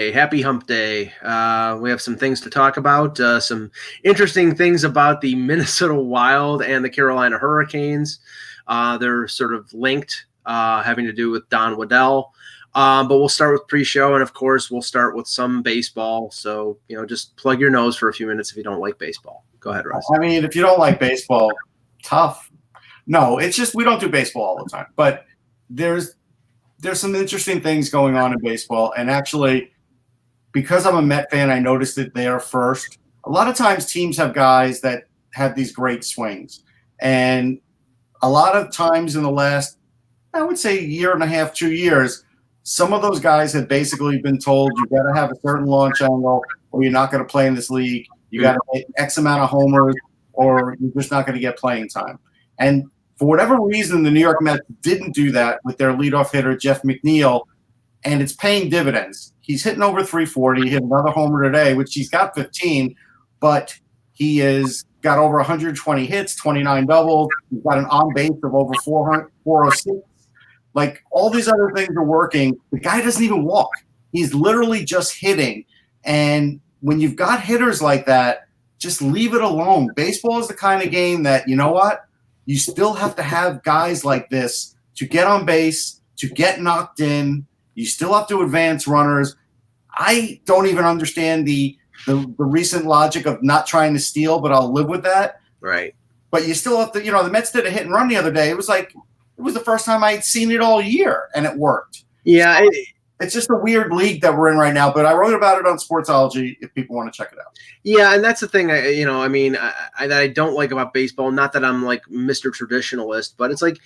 Hey, happy hump day. We have some things to talk about, some interesting things about the Minnesota Wild and the Carolina Hurricanes. They're sort of linked, having to do with Don Waddell. But we'll start with pre-show, and of course, we'll start with some baseball. So, just plug your nose for a few minutes if you don't like baseball. Go ahead, Russ. I mean, if you don't like baseball, tough. No, it's just we don't do baseball all the time. But there's some interesting things going on in baseball, and actually – because I'm a Met fan, I noticed it there first. A lot of times teams have guys that have these great swings. And a lot of times in the last, I would say, year and a half, 2 years, some of those guys have basically been told you got to have a certain launch angle or you're not going to play in this league. You got to make X amount of homers or you're just not going to get playing time. And for whatever reason, the New York Mets didn't do that with their leadoff hitter, Jeff McNeil, and it's paying dividends. He's hitting over 340. He hit another homer today, which he's got 15, but he has got over 120 hits, 29 doubles. He's got an on base of over 406. Like all these other things are working. The guy doesn't even walk. He's literally just hitting. And when you've got hitters like that, just leave it alone. Baseball is the kind of game that, you know what? You still have to have guys like this to get on base, to get knocked in. You still have to advance runners. I don't even understand the recent logic of not trying to steal, but I'll live with that. Right. But you still have to, the Mets did a hit and run the other day. It was the first time I'd seen it all year, and it worked. Yeah. So it's just a weird league that we're in right now, but I wrote about it on Sportsology if people want to check it out. Yeah, and that's the thing, that I don't like about baseball. Not that I'm like Mr. Traditionalist, but it's like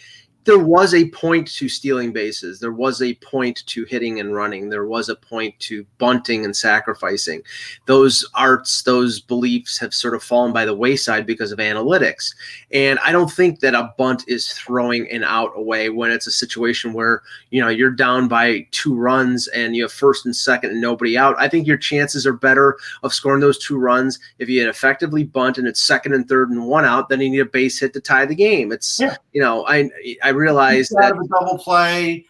there was a point to stealing bases. There was a point to hitting and running. There was a point to bunting and sacrificing. Those arts, those beliefs have sort of fallen by the wayside because of analytics. And I don't think that a bunt is throwing an out away when it's a situation where, you're down by 2 runs and you have first and second and nobody out. I think your chances are better of scoring those 2 runs if you effectively bunt and it's second and third and 1 out, then you need a base hit to tie the game. It's, I realize that a double play.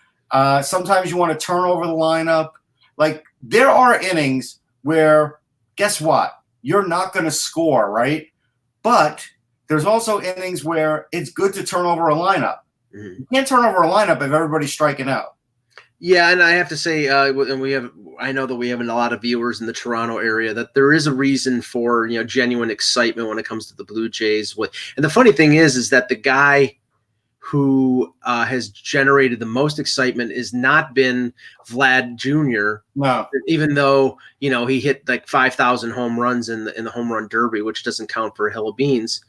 Sometimes you want to turn over the lineup. Like there are innings where, guess what? You're not going to score, right? But there's also innings where it's good to turn over a lineup. Mm-hmm. You can't turn over a lineup if everybody's striking out. Yeah, and I have to say, I know that we have a lot of viewers in the Toronto area, that there is a reason for genuine excitement when it comes to the Blue Jays. And the funny thing is that the guy who has generated the most excitement has not been Vlad Jr. No, even though he hit like 5,000 home runs in the home run derby, which doesn't count for a hill of beans.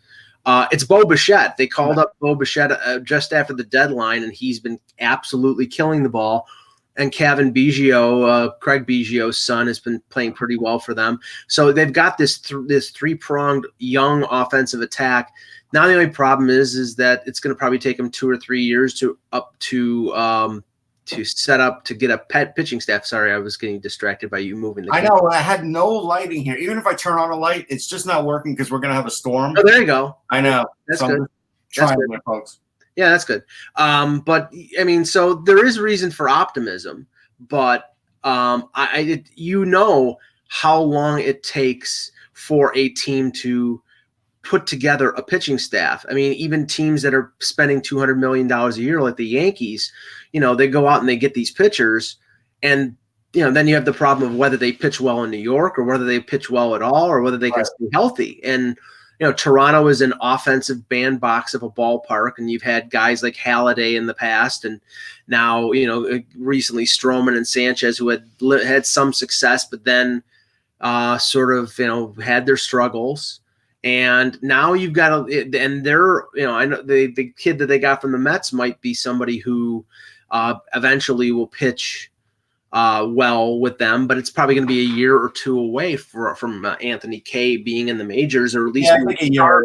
It's Bo Bichette. They called up Bo Bichette just after the deadline, and he's been absolutely killing the ball. And Kevin Biggio, Craig Biggio's son, has been playing pretty well for them. So they've got this three-pronged young offensive attack. Now the only problem is that it's going to probably take them 2 or 3 years to set up to get a pitching staff. Sorry, I was getting distracted by you moving. I know. I had no lighting here. Even if I turn on a light, it's just not working because we're going to have a storm. Oh, there you go. I know. That's good. Trying with folks. Yeah, that's good. But I mean, so there is reason for optimism, but how long it takes for a team to put together a pitching staff. I mean, even teams that are spending $200 million a year, like the Yankees, they go out and they get these pitchers, and then you have the problem of whether they pitch well in New York or whether they pitch well at all or whether they can stay healthy. And Toronto is an offensive bandbox of a ballpark, and you've had guys like Halladay in the past, and now recently Stroman and Sanchez, who had some success, but then had their struggles. And now you've got and they're, I know the kid that they got from the Mets might be somebody who eventually will pitch well with them, but it's probably going to be a year or 2 away from Anthony Kay being in the majors, or at least I think a year.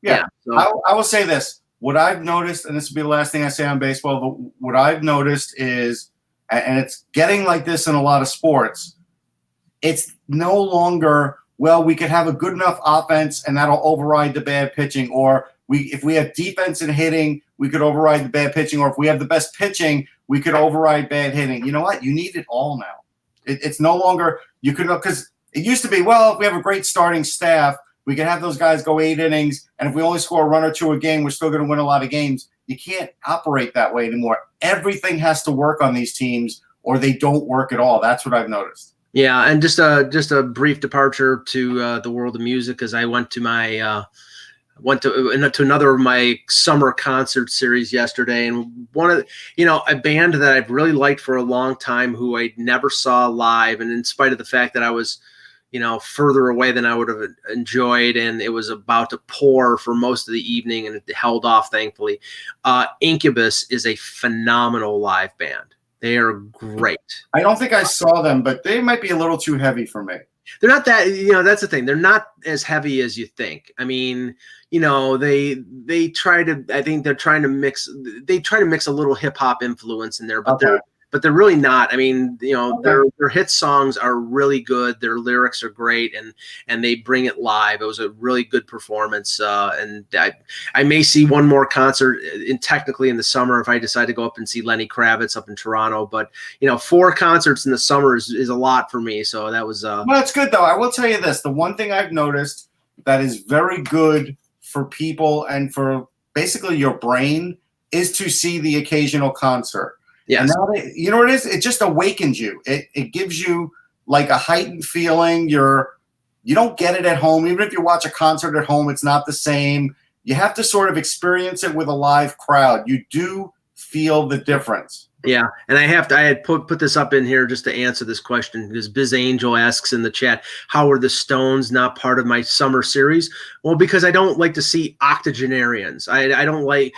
Yeah. So. I will say this. What I've noticed, and this will be the last thing I say on baseball, but what I've noticed is, and it's getting like this in a lot of sports, it's no longer, well, we could have a good enough offense and that'll override the bad pitching, or if we have defense and hitting, we could override the bad pitching, or if we have the best pitching, we could override bad hitting. You know what? You need it all now. It's no longer you can because it used to be, well, if we have a great starting staff, we can have those guys go 8 innings, and if we only score a run or two a game, we're still going to win a lot of games. You can't operate that way anymore. Everything has to work on these teams, or they don't work at all. That's what I've noticed. Yeah, and just a brief departure to the world of music, as I went to my to another of my summer concert series yesterday, and one of a band that I've really liked for a long time, who I never saw live, and in spite of the fact that I was further away than I would have enjoyed, and it was about to pour for most of the evening, and it held off, thankfully. Incubus is a phenomenal live band. They are great. I don't think I saw them, but they might be a little too heavy for me. They're not that, that's the thing. They're not as heavy as you think. I mean, they try to, I think they're trying to mix a little hip hop influence in there, but they're really not. I mean, their hit songs are really good. Their lyrics are great, and they bring it live. It was a really good performance. And I may see one more concert technically in the summer if I decide to go up and see Lenny Kravitz up in Toronto. But 4 concerts in the summer is a lot for me. So that was well, it's good though. I will tell you this: the one thing I've noticed that is very good for people and for basically your brain is to see the occasional concert. Yes. And you know what it is? It just awakens you. It gives you like a heightened feeling. You don't get it at home. Even if you watch a concert at home, it's not the same. You have to sort of experience it with a live crowd. You do feel the difference. Yeah, and I had put this up in here just to answer this question, because Biz Angel asks in the chat, how are the Stones not part of my summer series? Well, because I don't like to see octogenarians. I don't like,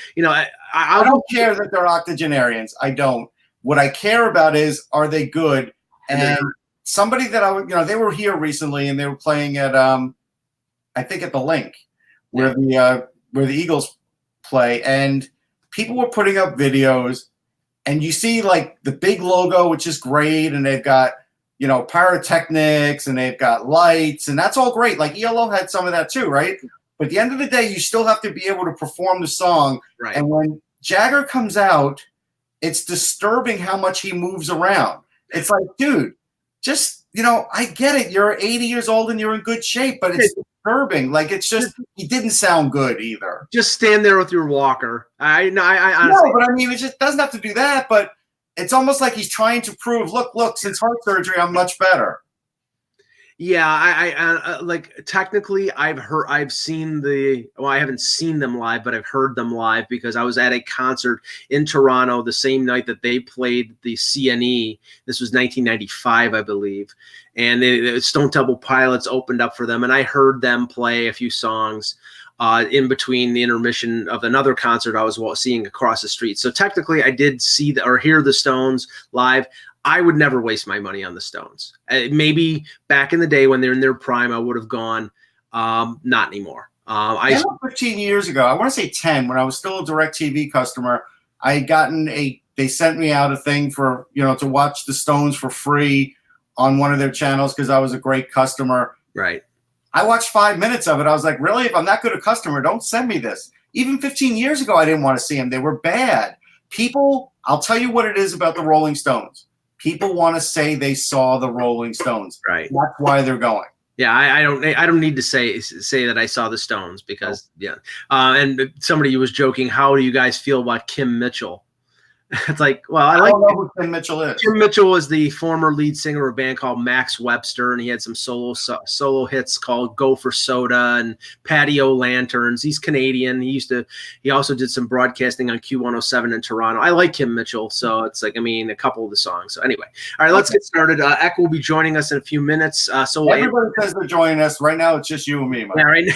I don't care that they're octogenarians. I don't. What I care about is, are they good? And somebody that they were here recently, and they were playing at I think at the Link, where the Eagles play, and people were putting up videos. And you see like the big logo, which is great, and they've got, pyrotechnics, and they've got lights, and that's all great. Like ELO had some of that too, right? But at the end of the day, you still have to be able to perform the song. Right. And when Jagger comes out, it's disturbing how much he moves around. It's like, dude, just, I get it. You're 80 years old and you're in good shape, but it's disturbing. Like, it's just, he didn't sound good either. Just stand there with your walker. I honestly. No, but I mean, it just doesn't have to do that, but it's almost like he's trying to prove, look, since heart surgery, I'm much better. Yeah, I like technically I haven't seen them live, but I've heard them live because I was at a concert in Toronto the same night that they played the CNE. This was 1995, I believe. And the Stone Temple Pilots opened up for them, and I heard them play a few songs in between the intermission of another concert I was seeing across the street. So technically I did see or hear the Stones live. I would never waste my money on the Stones. Maybe back in the day when they're in their prime, I would have gone. Not anymore. 15 years ago, I want to say 10, when I was still a DirecTV customer, I had gotten they sent me out a thing for, to watch the Stones for free on one of their channels because I was a great customer. Right. I watched 5 minutes of it. I was like, really? If I'm that good a customer, don't send me this. Even 15 years ago, I didn't want to see them. They were bad. People, I'll tell you what it is about the Rolling Stones. People want to say they saw the Rolling Stones. Right. That's why they're going. Yeah, I don't need to say that I saw the Stones because and somebody was joking, how do you guys feel about Kim Mitchell? It's like, well, I don't know who Kim Mitchell is. Kim Mitchell was the former lead singer of a band called Max Webster, and he had some solo hits called "Go for Soda" and "Patio Lanterns." He's Canadian. He also did some broadcasting on Q107 in Toronto. I like Kim Mitchell, so it's like, a couple of the songs. So anyway, all right, let's get started. Eck will be joining us in a few minutes. So everybody says they're joining us right now. It's just you and me, Mike. Yeah, right.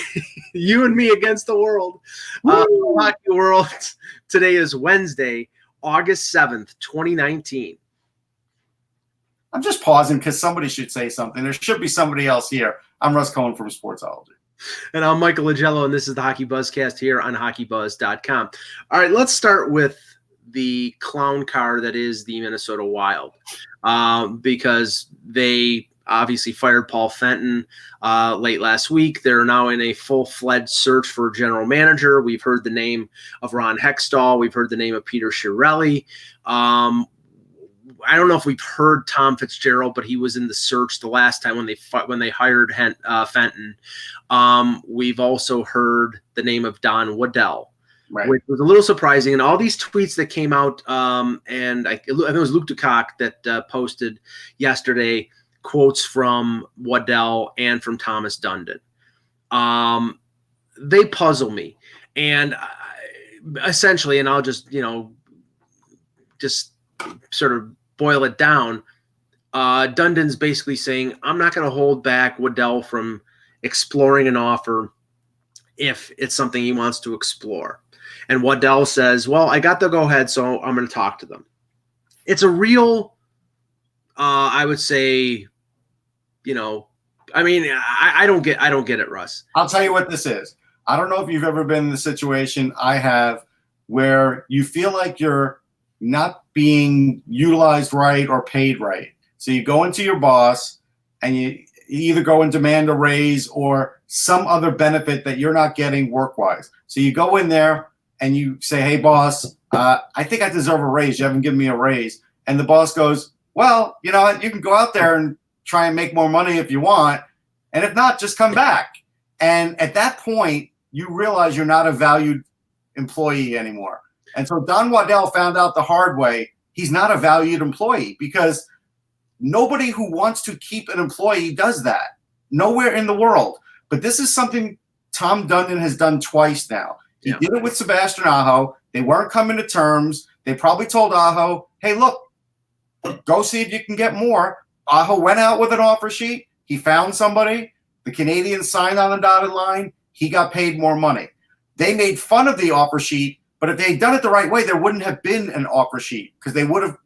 You and me against the world. Hockey world. Today is Wednesday, August 7th, 2019. I'm just pausing because somebody should say something. There should be somebody else here. I'm Russ Cohen from Sportsology. And I'm Michael Agello, and this is the HockeyBuzzcast here on HockeyBuzz.com. All right, let's start with the clown car that is the Minnesota Wild, because they obviously fired Paul Fenton late last week. They're now in a full-fledged search for a general manager. We've heard the name of Ron Hextall. We've heard the name of Peter Chiarelli. I don't know if we've heard Tom Fitzgerald, but he was in the search the last time when they hired Fenton. We've also heard the name of Don Waddell, right, which was a little surprising. And all these tweets that came out, and I think it was Luke DeCock that posted yesterday quotes from Waddell and from Thomas Dundon. They puzzle me, and essentially, and I'll just sort of boil it down. Dundon's basically saying, I'm not going to hold back Waddell from exploring an offer if it's something he wants to explore. And Waddell says, well, I got the go ahead, so I'm going to talk to them. It's a real, I would say, I don't get it, Russ. I'll tell you what this is. I don't know if you've ever been in the situation I have where you feel like you're not being utilized right or paid right. So you go into your boss and you either go and demand a raise or some other benefit that you're not getting work-wise. So you go in there and you say, hey, boss, I think I deserve a raise. You haven't given me a raise. And the boss goes, well, you know what? You can go out there and try and make more money if you want. And if not, just come back. And at that point, you realize you're not a valued employee anymore. And so Don Waddell found out the hard way he's not a valued employee because nobody who wants to keep an employee does that. Nowhere in the world. But this is something Tom Dundon has done twice now. He did it with Sebastian Aho. They weren't coming to terms. They probably told Aho, hey, look, go see if you can get more. Aho went out with an offer sheet. He found somebody. The Canadians signed on the dotted line. He got paid more money. They made fun of the offer sheet, but if they had done it the right way, there wouldn't have been an offer sheet because they would have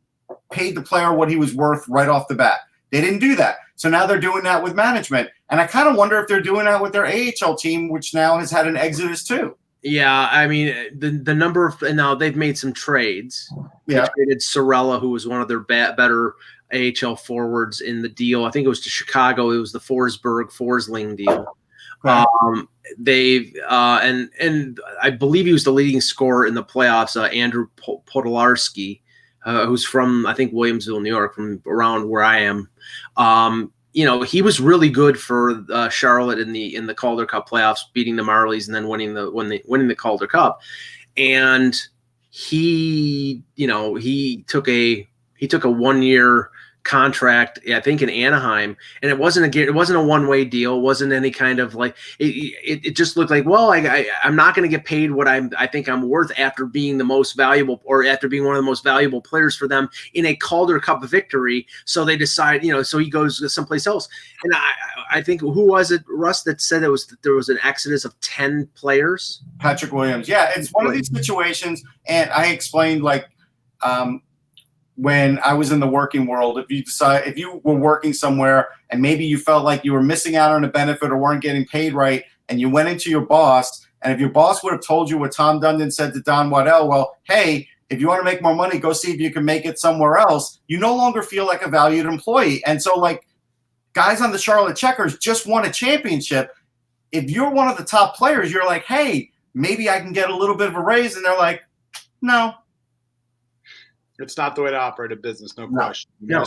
paid the player what he was worth right off the bat. They didn't do that. So now they're doing that with management. And I kind of wonder if they're doing that with their AHL team, which now has had an exodus too. Yeah, I mean, the number of – now they've made some trades. Yeah. They traded Sorella, who was one of their better AHL forwards in the deal. I think it was to Chicago. It was the Forsling deal. Okay. They've and I believe he was the leading scorer in the playoffs, Andrew Podolarski, who's from, I think, Williamsville, New York, from around where I am. He was really good for Charlotte in the Calder Cup playoffs, beating the Marlies and then winning the Calder Cup. And he took a 1-year contract, I think, in Anaheim, and it wasn't a one-way deal. It wasn't any kind of like it just looked like, well, I'm not going to get paid what I think I'm worth after being the most valuable, or after being one of the most valuable players for them in a Calder Cup victory. So they decide, so he goes someplace else. And I think, who was it, Russ, that said there was an exodus of 10 players? Patrick Williams. Yeah, it's one of these situations, and I explained when I was in the working world, if you were working somewhere and maybe you felt like you were missing out on a benefit or weren't getting paid right, and you went into your boss, and if your boss would have told you what Tom Dundon said to Don Waddell, well, hey, if you want to make more money, go see if you can make it somewhere else, you no longer feel like a valued employee. And so, guys on the Charlotte Checkers just won a championship. If you're one of the top players, you're like, hey, maybe I can get a little bit of a raise. And they're like, no. It's not the way to operate a business, no question. No.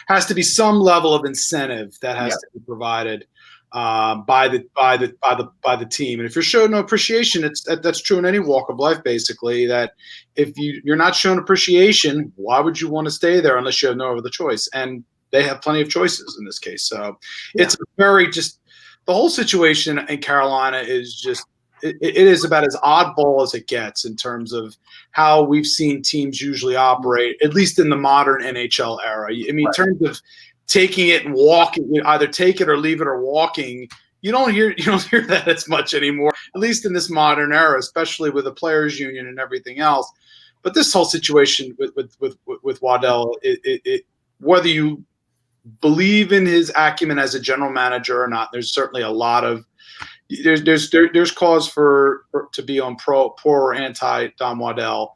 Has to be some level of incentive that has to be provided by the team. And if you're showing no appreciation, that's true in any walk of life, basically. That if you're not showing appreciation, why would you want to stay there unless you have no other choice? And they have plenty of choices in this case. So it's the whole situation in Carolina is just. It is about as oddball as it gets in terms of how we've seen teams usually operate, at least in the modern NHL era. I mean, in terms of taking it and walking, either take it or leave it or walking, you don't hear that as much anymore, at least in this modern era, especially with the players' union and everything else. But this whole situation with Waddell, whether you believe in his acumen as a general manager or not, there's certainly a lot of There's cause to be on pro or anti Don Waddell.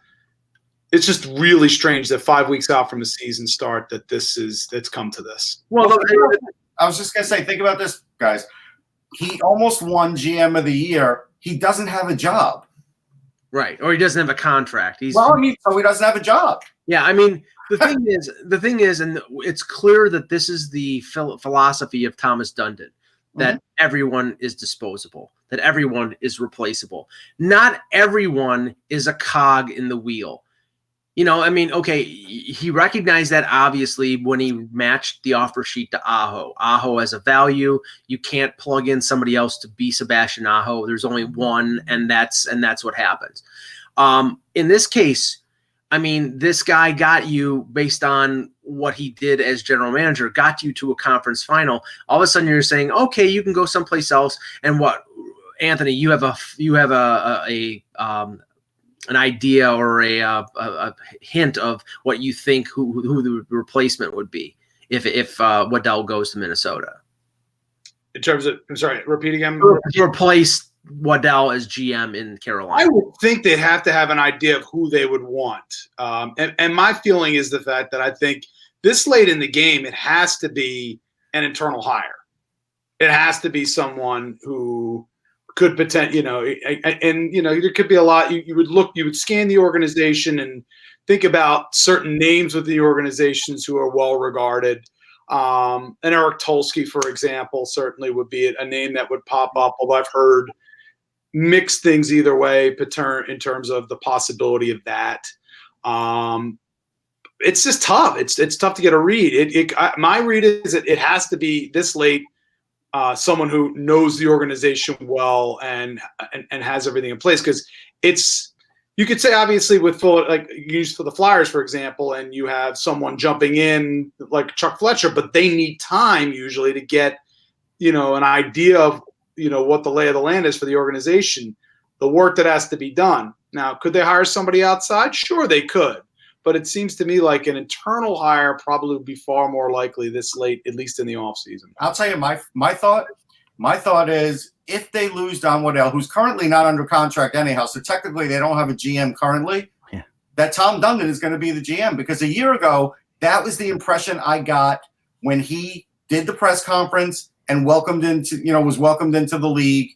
It's just really strange that 5 weeks out from the season start that it's come to this. Well, I was just gonna say, think about this, guys. He almost won GM of the year. He doesn't have a job, right? Or he doesn't have a contract. So he doesn't have a job. Yeah, I mean, the thing is, and it's clear that this is the philosophy of Thomas Dundon, that everyone is disposable, that everyone is replaceable. Not everyone is a cog in the wheel. I mean, okay, he recognized that obviously when he matched the offer sheet to Aho. Aho has a value. You can't plug in somebody else to be Sebastian Aho. There's only one, and that's what happens. In this case, I mean, this guy got you, based on what he did as general manager, got you to a conference final. All of a sudden, you're saying, okay, you can go someplace else. And what, Anthony? You have an idea or a hint of what you think who the replacement would be if Waddell goes to Minnesota. In terms of, I'm sorry, repeat again. To replace Waddell as GM in Carolina. I would think they'd have to have an idea of who they would want. And my feeling is the fact that I think this late in the game, it has to be an internal hire. It has to be someone who could potentially, there could be a lot. You would scan the organization and think about certain names with the organizations who are well regarded. And Eric Tulsky, for example, certainly would be a name that would pop up, although I've heard mixed things either way in terms of the possibility of that. It's just tough. It's tough to get a read. My read is that it has to be this late. Someone who knows the organization well and has everything in place, because you could say obviously with like you use for the Flyers, for example, and you have someone jumping in like Chuck Fletcher, but they need time usually to get an idea of what the lay of the land is for the organization, the work that has to be done. Now, could they hire somebody outside? Sure, they could. But it seems to me like an internal hire probably would be far more likely this late, at least in the offseason. I'll tell you my thought. My thought is if they lose Don Waddell, who's currently not under contract anyhow, so technically they don't have a GM currently, that Tom Dundon is going to be the GM, because a year ago, that was the impression I got when he did the press conference and was welcomed into the league.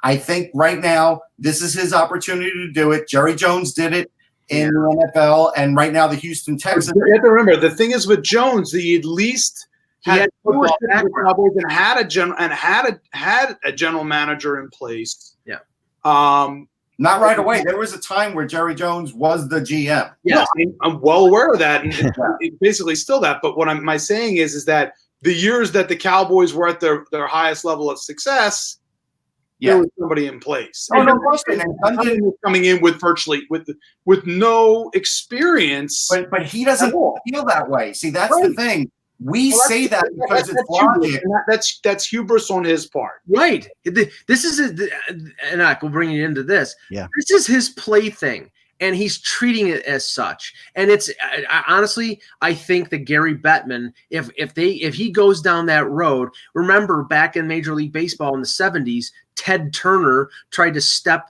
I think right now this is his opportunity to do it. Jerry Jones did it in the NFL, and right now the Houston Texans. You have to remember, the thing is with Jones, he at least had football Cowboys and had a general manager in place. Yeah. Not right away. There was a time where Jerry Jones was the GM. Yeah, I'm well aware of that, and it's basically still that. But what my saying is that the years that the Cowboys were at their highest level of success, there was somebody in place. Oh, no question. And Dundon was coming in with virtually with no experience. But he doesn't feel that way. See, that's the thing. We say that because it's logic. That's hubris on his part. Right. This is and I will bring you into this. Yeah. This is his plaything, and he's treating it as such. And it's honestly, I think that Gary Bettman, if he goes down that road, remember back in Major League Baseball in the 70s, Ted Turner tried to step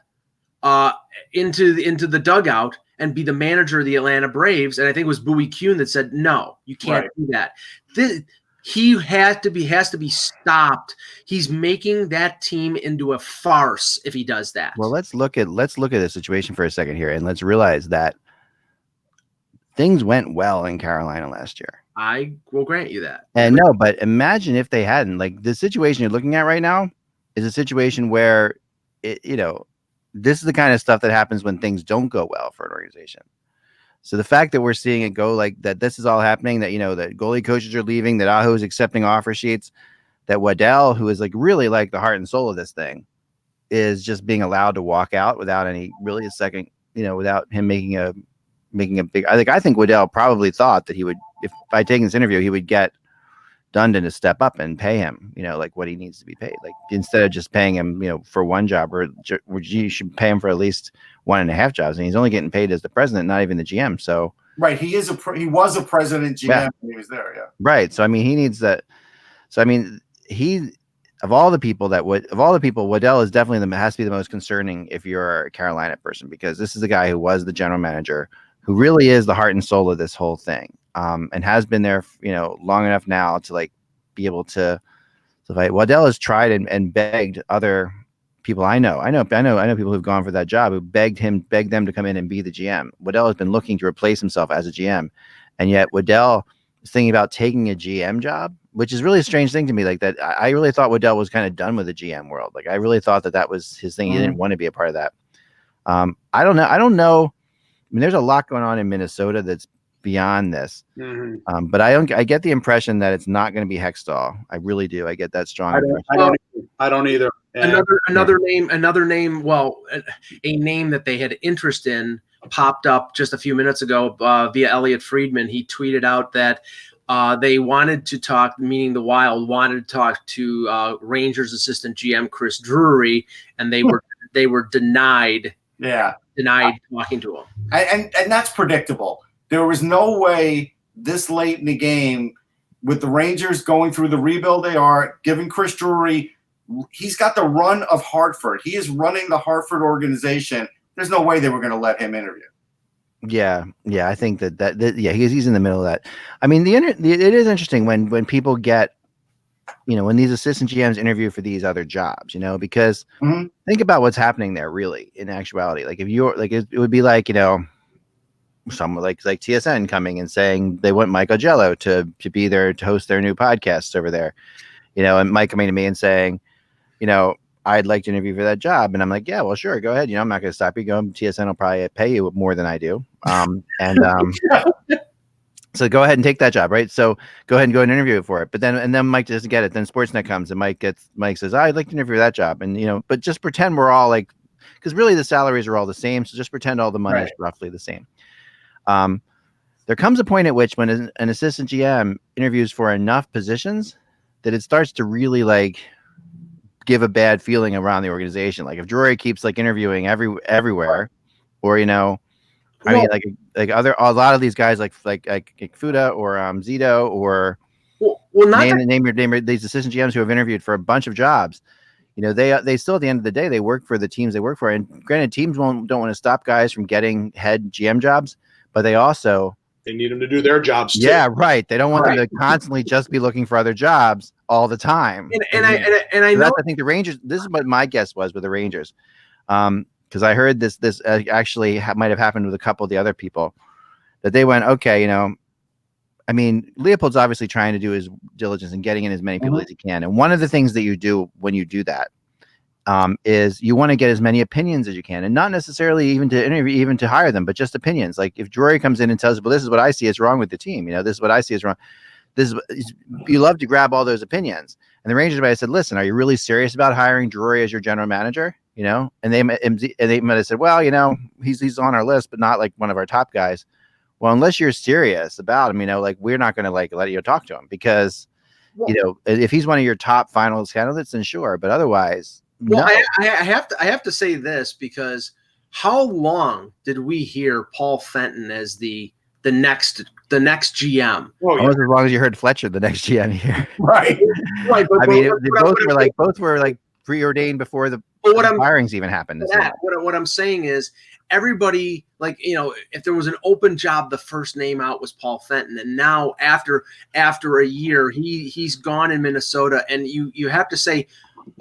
into the dugout and be the manager of the Atlanta Braves, and I think it was Bowie Kuhn that said, "No, you can't do that." He has to be stopped. He's making that team into a farce if he does that. Well, let's look at the situation for a second here, and let's realize that things went well in Carolina last year. I will grant you that. And no, but imagine if they hadn't. Like, the situation you're looking at right now is a situation where this is the kind of stuff that happens when things don't go well for an organization. So the fact that we're seeing it go like that, this is all happening, that, that goalie coaches are leaving, that Aho is accepting offer sheets, that Waddell, who is really the heart and soul of this thing, is just being allowed to walk out without any really a second, without him making a big, I think Waddell probably thought that he would, if by taking this interview, he would get Dundon to step up and pay him, what he needs to be paid. Like, instead of just paying him, for one job, or you should pay him for at least 1.5 jobs. And he's only getting paid as the president, not even the GM. So right, he was a president GM when he was there. Yeah, right. So I mean, he needs that. So I mean, of all the people, Waddell is definitely has to be the most concerning if you're a Carolina person, because this is the guy who was the general manager, who really is the heart and soul of this whole thing. And has been there, long enough now to be able to fight. Waddell has tried and begged other people. I know people who've gone for that job who begged them to come in and be the GM. Waddell has been looking to replace himself as a GM, and yet Waddell is thinking about taking a GM job, which is really a strange thing to me. Like that, I really thought Waddell was kind of done with the GM world. Like I really thought that was his thing. He didn't want to be a part of that. I don't know. I mean, there's a lot going on in Minnesota that's beyond this. But I get the impression that it's not going to be Hextall. I really do. I get that strong impression. I don't either. Another name. Well, a name that they had interest in popped up just a few minutes ago via Elliot Friedman. He tweeted out that they wanted to talk, meaning the Wild wanted to talk to Rangers assistant GM Chris Drury, and they were denied. Yeah, denied talking to him. And that's predictable. There was no way this late in the game, with the Rangers going through the rebuild they are, giving Chris Drury, he's got the run of Hartford. He is running the Hartford organization. There's no way they were going to let him interview. Yeah, I think that he's in the middle of that. I mean, it is interesting when people get, when these assistant GMs interview for these other jobs, because think about what's happening there really in actuality. Like if you're like, it would be like, someone like TSN coming and saying they want Mike Augello to be there to host their new podcast over there, and Mike coming to me and saying, I'd like to interview for that job. And I'm like, yeah, well, sure. Go ahead. I'm not going to stop you. TSN will probably pay you more than I do. So go ahead and take that job. Right. So go ahead and go and interview for it. But then Mike doesn't get it. Then Sportsnet comes and Mike says, I'd like to interview for that job. And, but just pretend we're all like, because really the salaries are all the same. So just pretend all the money is roughly the same. There comes a point at which when an assistant GM interviews for enough positions that it starts to really like give a bad feeling around the organization. Like if Drury keeps like interviewing everywhere, or a lot of these guys like Fuda or Zito or name these assistant GMs who have interviewed for a bunch of jobs. They still at the end of the day they work for the teams they work for. And granted, teams don't want to stop guys from getting head GM jobs, but they need them to do their jobs too. Yeah, right. They don't want them to constantly just be looking for other jobs all the time. And I know. I think the Rangers. This is what my guess was with the Rangers, because I heard this actually might have happened with a couple of the other people that they went, okay, I mean, Leopold's obviously trying to do his diligence and getting in as many people as he can. And one of the things that you do when you do that is you want to get as many opinions as you can, and not necessarily even to interview, even to hire them, but just opinions. Like if Drury comes in and tells you, well, this is what I see is wrong with the team. This is what I see is wrong. You love to grab all those opinions. And the Rangers might have said, listen, are you really serious about hiring Drury as your general manager? And they might have said, well, he's on our list, but not like one of our top guys. Well, unless you're serious about him, we're not going to let you talk to him because, if he's one of your top finals candidates, then sure. But otherwise, well, no. I have to say this because how long did we hear Paul Fenton as the next GM? Almost as long as you heard Fletcher, the next GM here. Right. Both were preordained before the firings even happened. What I'm saying is everybody, if there was an open job, the first name out was Paul Fenton. And now after a year, he's gone in Minnesota. And you have to say,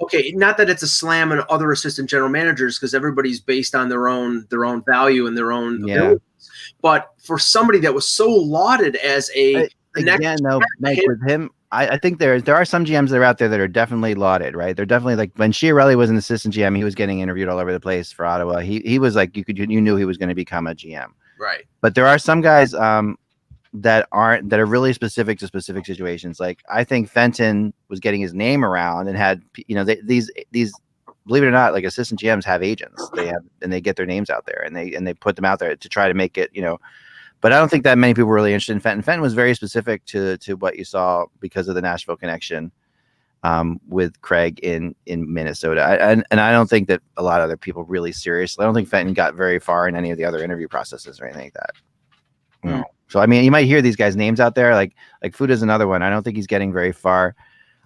okay, not that it's a slam on other assistant general managers because everybody's based on their own value and their own abilities. But for somebody that was so lauded as Mike, with him, I think there are some GMs that are out there that are definitely lauded, right? They're definitely like when Chiarelli was an assistant GM, he was getting interviewed all over the place for Ottawa. He was like you knew he was going to become a GM, right? But there are some guys that are really specific to specific situations. Like I think Fenton was getting his name around and had these believe it or not, like assistant GMs have agents. They get their names out there and they put them out there to try to make it But I don't think that many people were really interested in Fenton. Fenton was very specific to what you saw because of the Nashville connection with Craig in Minnesota. And I don't think that a lot of other people really seriously. I don't think Fenton got very far in any of the other interview processes or anything like that. No. So I mean, you might hear these guys' names out there. Like Fuda's another one. I don't think he's getting very far.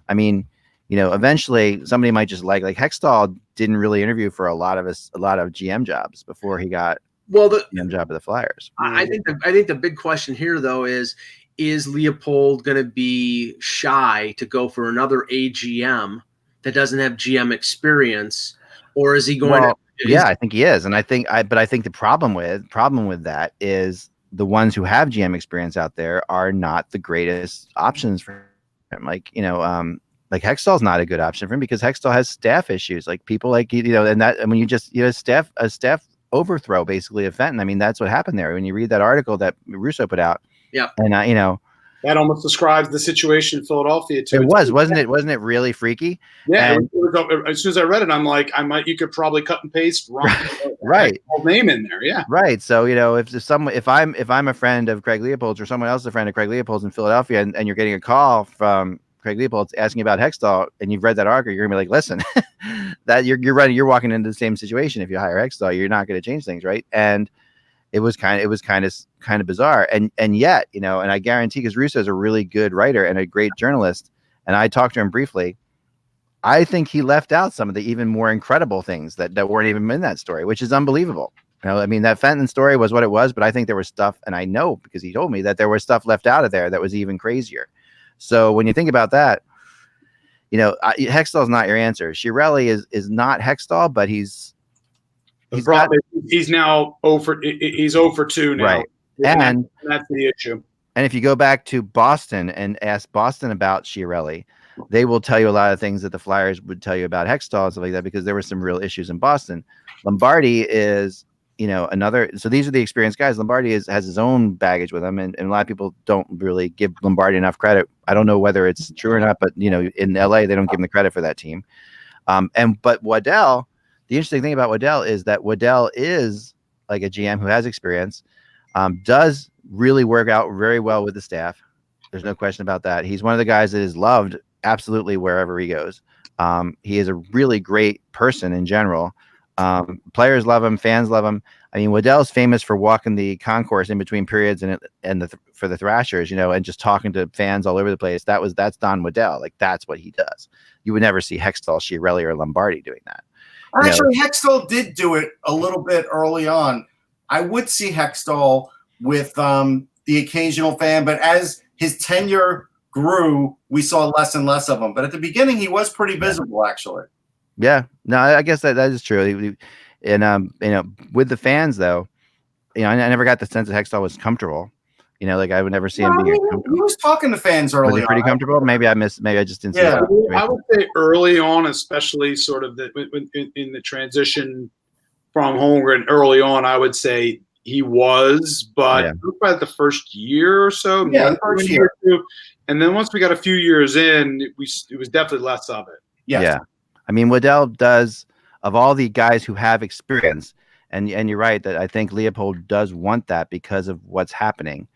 I mean, eventually somebody might just like Hextall didn't really interview for a lot of GM jobs before he got. Well, the job of the Flyers. I think the big question here, though, is Leopold going to be shy to go for another AGM that doesn't have GM experience, or is he going to? Yeah, I think he is, and I think the problem with that is the ones who have GM experience out there are not the greatest options for him. Like, like Hextall's not a good option for him because Hextall has staff issues. Like people like, and that, I mean, you just, a staff overthrow basically of Fenton. I mean, that's what happened there. When you read that article that Russo put out. Yeah. And, that almost describes the situation in Philadelphia too. Wasn't it really freaky? Yeah. And, as soon as I read it, I'm like, you could probably cut and paste right. name in there. Yeah. Right. So, if I'm a friend of Craig Leopold's or someone else is a friend of Craig Leopold's in Philadelphia and you're getting a call from Craig Leopold's asking about Hextall and you've read that article, you're gonna be like, listen, that you're walking into the same situation. If you hire Hextall, you're not going to change things. Right. And it was kind of bizarre. And yet, and I guarantee, because Russo is a really good writer and a great journalist, and I talked to him briefly, I think he left out some of the even more incredible things that weren't even in that story, which is unbelievable. I mean, that Fenton story was what it was, but I think there was stuff, and I know because he told me that there was stuff left out of there that was even crazier. So when you think about that, Hextall's not your answer. Chiarelli is not Hextall, but he's now over. He's over 2 now, right? And that's the issue. And if you go back to Boston and ask Boston about Chiarelli, they will tell you a lot of things that the Flyers would tell you about Hextall and stuff like that, because there were some real issues in Boston. Lombardi is, another. So these are the experienced guys. Lombardi has his own baggage with him, and a lot of people don't really give Lombardi enough credit. I don't know whether it's true or not, but in LA they don't give him the credit for that team. But Waddell. The interesting thing about Waddell is that Waddell is like a GM who has experience, does really work out very well with the staff. There's no question about that. He's one of the guys that is loved absolutely wherever he goes. He is a really great person in general. Players love him, fans love him. I mean, Waddell's famous for walking the concourse in between periods for the Thrashers, and just talking to fans all over the place. That's Don Waddell. Like, that's what he does. You would never see Hextall, Chiarelli, or Lombardi doing that. Actually, Hextall did do it a little bit early on. I would see Hextall with the occasional fan, but as his tenure grew, we saw less and less of him. But at the beginning, he was pretty visible, actually. Yeah, no, I guess that is true. And with the fans, though, I never got the sense that Hextall was comfortable. Like I would never see him being comfortable. He was talking to fans early. Was he pretty comfortable? Maybe I just didn't see that. Yeah, I would say early on, especially sort of in the transition from Holmgren early on, I would say he was, but about the first year or so, first year or two, and then once we got a few years in, it was definitely less of it. Yeah. I mean, Waddell does, of all the guys who have experience, and you're right that I think Leopold does want that because of what's happening.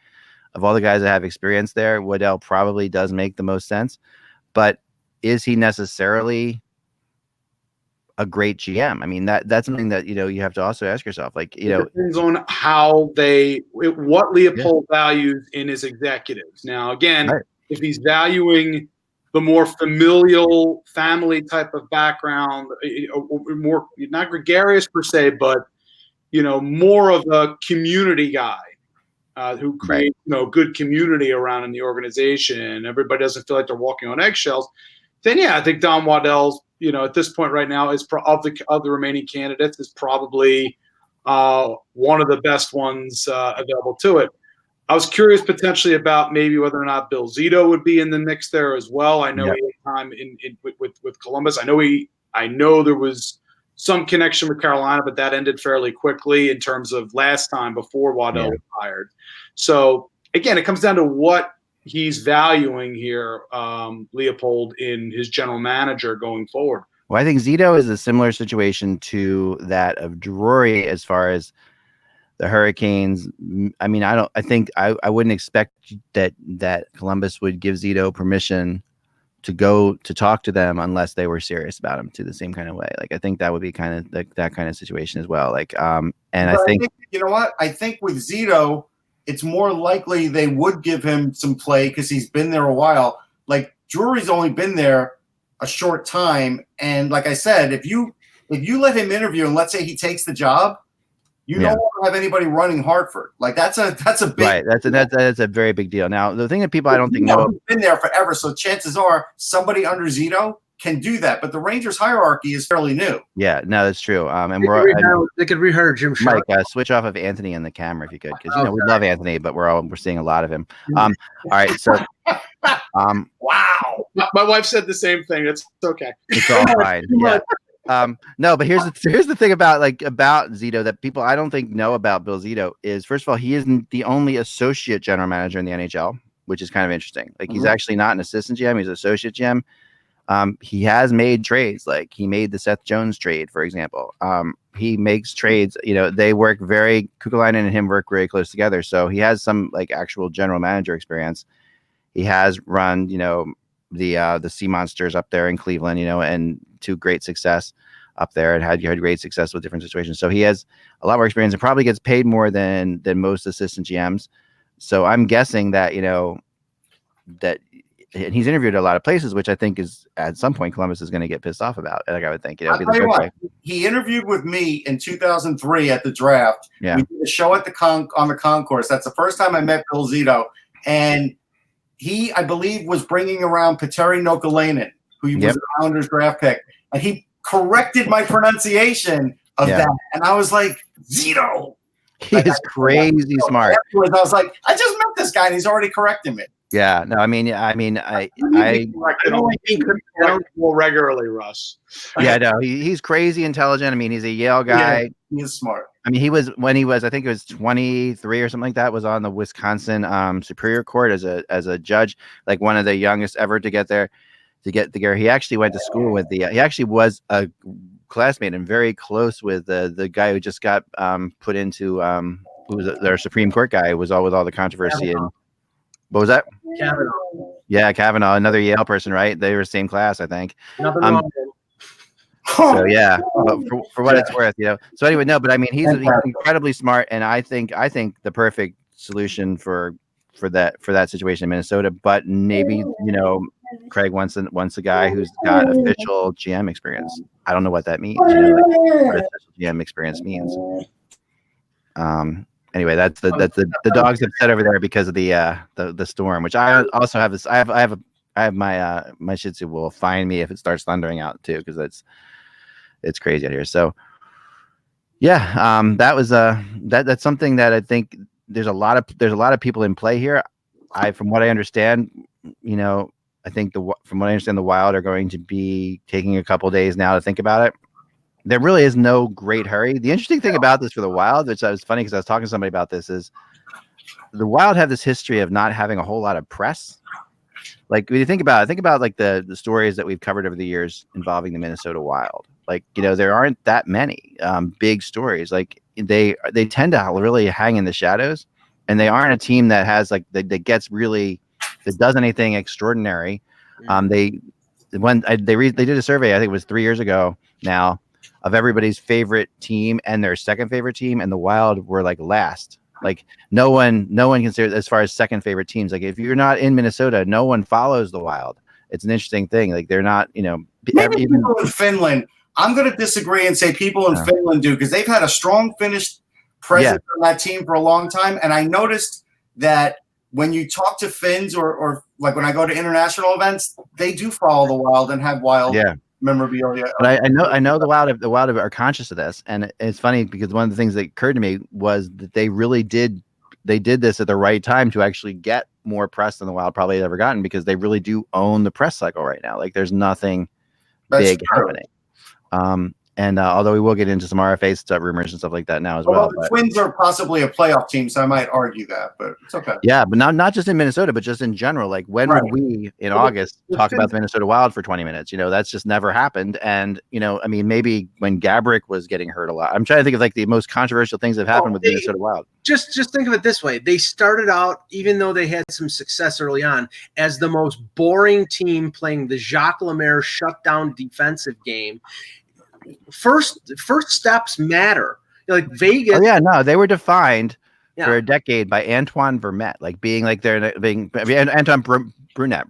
Of all the guys that have experience there, Waddell probably does make the most sense. But is he necessarily a great GM? I mean, that's something that you have to also ask yourself. Like, it depends on what Leopold values in his executives. Now, again, if he's valuing the more familial family type of background, more not gregarious per se, but more of a community guy. Who creates good community around in the organization. Everybody doesn't feel like they're walking on eggshells. Then I think Don Waddell's at this point right now is of the remaining candidates is probably one of the best ones available to it. I was curious potentially about maybe whether or not Bill Zito would be in the mix there as well. I know he had time with Columbus. I know there was some connection with Carolina, but that ended fairly quickly in terms of last time before Waddell was hired. So again, it comes down to what he's valuing here, Leopold, in his general manager going forward. Well, I think Zito is a similar situation to that of Drury as far as the Hurricanes. I mean, I wouldn't expect that Columbus would give Zito permission to go to talk to them unless they were serious about him to the same kind of way. Like, I think that would be kind of like that kind of situation as well. Like, and I think you know what? I think with Zito, it's more likely they would give him some play because he's been there a while. Like, Drury's only been there a short time. And like I said, if you let him interview and let's say he takes the job, you don't have anybody running Hartford. Like, that's a big right. That's a very big deal. Now, the thing that people I don't think know, he's been there forever, so chances are somebody under Zito can do that. But the Rangers hierarchy is fairly new. Yeah, no, that's true. And they could rehire Jim Sharp. Mike, switch off of Anthony in the camera if you could, because we love Anthony, but we're seeing a lot of him. All right, so wow, my wife said the same thing. It's okay. It's all fine. Yeah. No, but here's the thing about Zito that people I don't think know about Bill Zito is, first of all, he isn't the only associate general manager in the NHL, which is kind of interesting. Like, he's actually not an assistant GM; he's an associate GM. He has made trades, like he made the Seth Jones trade, for example. He makes trades. They work Kukalainen and him work very close together. So he has some like actual general manager experience. He has run, the Sea Monsters up there in Cleveland, and to great success up there, and had great success with different situations. So he has a lot more experience and probably gets paid more than most assistant GMs. So I'm guessing that, that. And he's interviewed at a lot of places, which I think is at some point Columbus is going to get pissed off about. Like, I would think, I'll tell you what, he interviewed with me in 2003 at the draft. Yeah. We did a show at on the concourse. That's the first time I met Bill Zito, and he, I believe, was bringing around Petteri Nokalainen, who was the Islanders draft pick, and he corrected my pronunciation of that, and I was like, Zito. He is crazy smart. Afterwards, I was like, I just met this guy, and he's already correcting me. Yeah, no, I more regularly, Russ. Yeah, no, he's crazy intelligent. I mean, he's a Yale guy. Yeah, he is smart. I mean, I think it was 23 or something like that, was on the Wisconsin Superior Court as a judge, like one of the youngest ever to get there. He actually went to school with he actually was a classmate and very close with the guy who just got put into who was their Supreme Court guy, who was all with all the controversy. And what was that? Kavanaugh. Yeah, Kavanaugh, another Yale person, right? They were same class, I think. Nothing wrong. So yeah, but for what it's worth, So anyway, no, but I mean, he's incredibly smart, and I think the perfect solution for that situation in Minnesota. But maybe Craig wants a guy who's got official GM experience. I don't know what that means. What official GM experience means. Anyway, that's the dogs upset over there because of the storm, which I also have this. I have my Shih Tzu will find me if it starts thundering out too, because it's crazy out here. So yeah, that was that's something that I think there's a lot of people in play here. From what I understand, I think from what I understand, the Wild are going to be taking a couple days now to think about it. There really is no great hurry. The interesting thing about this for the Wild, which was funny because I was talking to somebody about this, is the Wild have this history of not having a whole lot of press. Like, when you think about like the stories that we've covered over the years involving the Minnesota Wild. Like, there aren't that many big stories. Like, they tend to really hang in the shadows, and they aren't a team that has that does anything extraordinary. They did a survey, I think it was 3 years ago now, of everybody's favorite team and their second favorite team, and the Wild were like last. Like, no one considers as far as second favorite teams. Like, if you're not in Minnesota, no one follows the Wild. It's an interesting thing. Like, they're not, maybe people in Finland. I'm going to disagree and say people in Finland do, because they've had a strong Finnish presence on that team for a long time. And I noticed that when you talk to Finns or like when I go to international events, they do follow the Wild and have Wild memorabilia. But I know the Wild are conscious of this, and it's funny because one of the things that occurred to me was that they really did this at the right time to actually get more press than the Wild probably had ever gotten, because they really do own the press cycle right now. Like, there's nothing big happening. And although we will get into some RFA stuff, rumors and stuff like that now as well. The Twins are possibly a playoff team, so I might argue that, but it's okay. Yeah, but not just in Minnesota, but just in general. Like, when would we in August talk about the Minnesota Wild for 20 minutes? That's just never happened. And I mean, maybe when Gaborik was getting hurt a lot. I'm trying to think of like the most controversial things that have happened with the Minnesota Wild. Just think of it this way: they started out, even though they had some success early on, as the most boring team playing the Jacques Lemaire shutdown defensive game. First steps matter. Like Vegas. Oh yeah, no, they were defined for a decade by Antoine Vermette, like being like Antoine Brunette.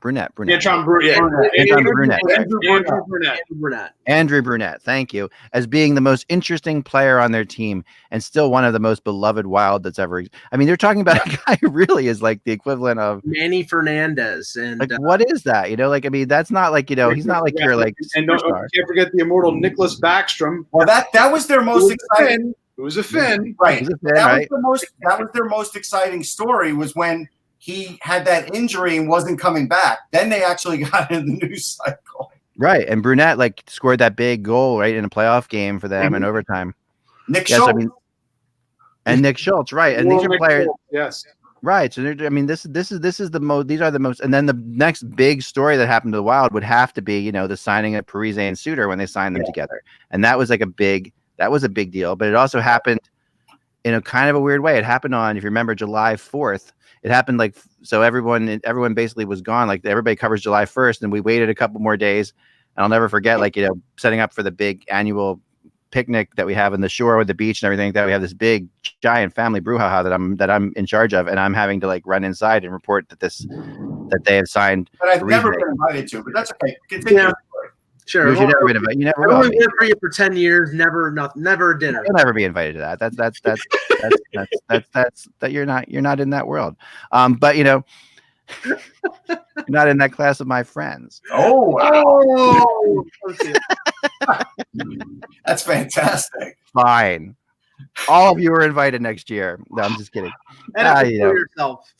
Andrew Brunette, thank you, as being the most interesting player on their team and still one of the most beloved Wild that's ever. I mean, they're talking about a guy who really is like the equivalent of Manny Fernandez. And like, what is that? Like, I mean, that's not like, he's not like your like. And don't can't forget the immortal Nicholas Backstrom. Well, that was their most exciting. It was a Finn, right? That was their most exciting story, was when he had that injury and wasn't coming back. Then they actually got in the news cycle. Right. And Brunette like scored that big goal right in a playoff game for them in overtime. Nick Schultz. And Nick Schultz, right. And these are players. Yes. Right. So this is the most, these are the most, and then the next big story that happened to the Wild would have to be, the signing of Parise and Suter when they signed them together. And that was like a big deal, but it also happened in a kind of a weird way. It happened on, if you remember, July 4th. It happened like, so everyone basically was gone. Like everybody covers July 1st, and we waited a couple more days. And I'll never forget, like, setting up for the big annual picnic that we have in the shore with the beach and everything, that we have this big giant family brouhaha that I'm in charge of, and I'm having to like run inside and report that they have signed. But I've never been invited to, but that's okay. Continue. Yeah. Sure. You've never been invited. You never will. I only worked for you for 10 years. Never a dinner. You'll never be invited to that. That's that you're not in that world. But you're not in that class of my friends. Oh, wow. That's fantastic. Fine. All of you are invited next year. No, I'm just kidding. And yourself.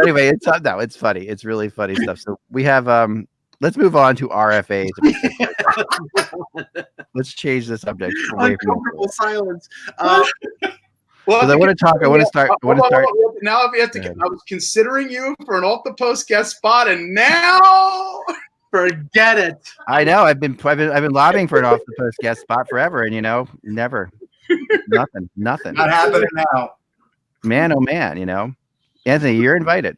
Anyway, it's funny. It's really funny stuff. So we have let's move on to RFAs. Let's change the subject. Uncomfortable silence. Well, I want to start. Now we have to. I was considering you for an off the post guest spot, and now forget it. I know. I've been lobbying for an off the post guest spot forever, and never, nothing. Not happening now. Man, oh man, Anthony, you're invited.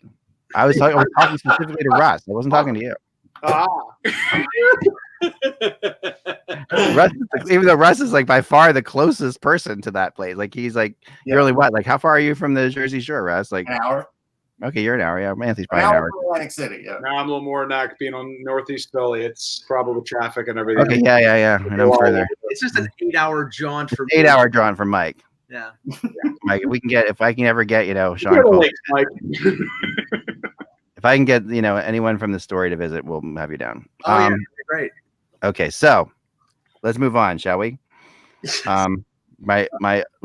I was talking specifically to Russ. I wasn't talking to you. Russ, even though Russ is like by far the closest person to that place, like he's like, you're only what? Like, how far are you from the Jersey Shore, Russ? Like an hour. Okay, you're an hour. Yeah, Anthony's probably an hour. Atlantic City. Yeah. Now I'm a little more than that, being on Northeast Philly. It's probably traffic and everything. Okay, yeah. And I'm further. It's just an 8-hour jaunt for 8-hour jaunt from Mike. Yeah. Mike, if I can ever get Sean. Mike. If I can get anyone from the Story to visit, we'll have you down. Oh, yeah, great. Okay, so let's move on, shall we? My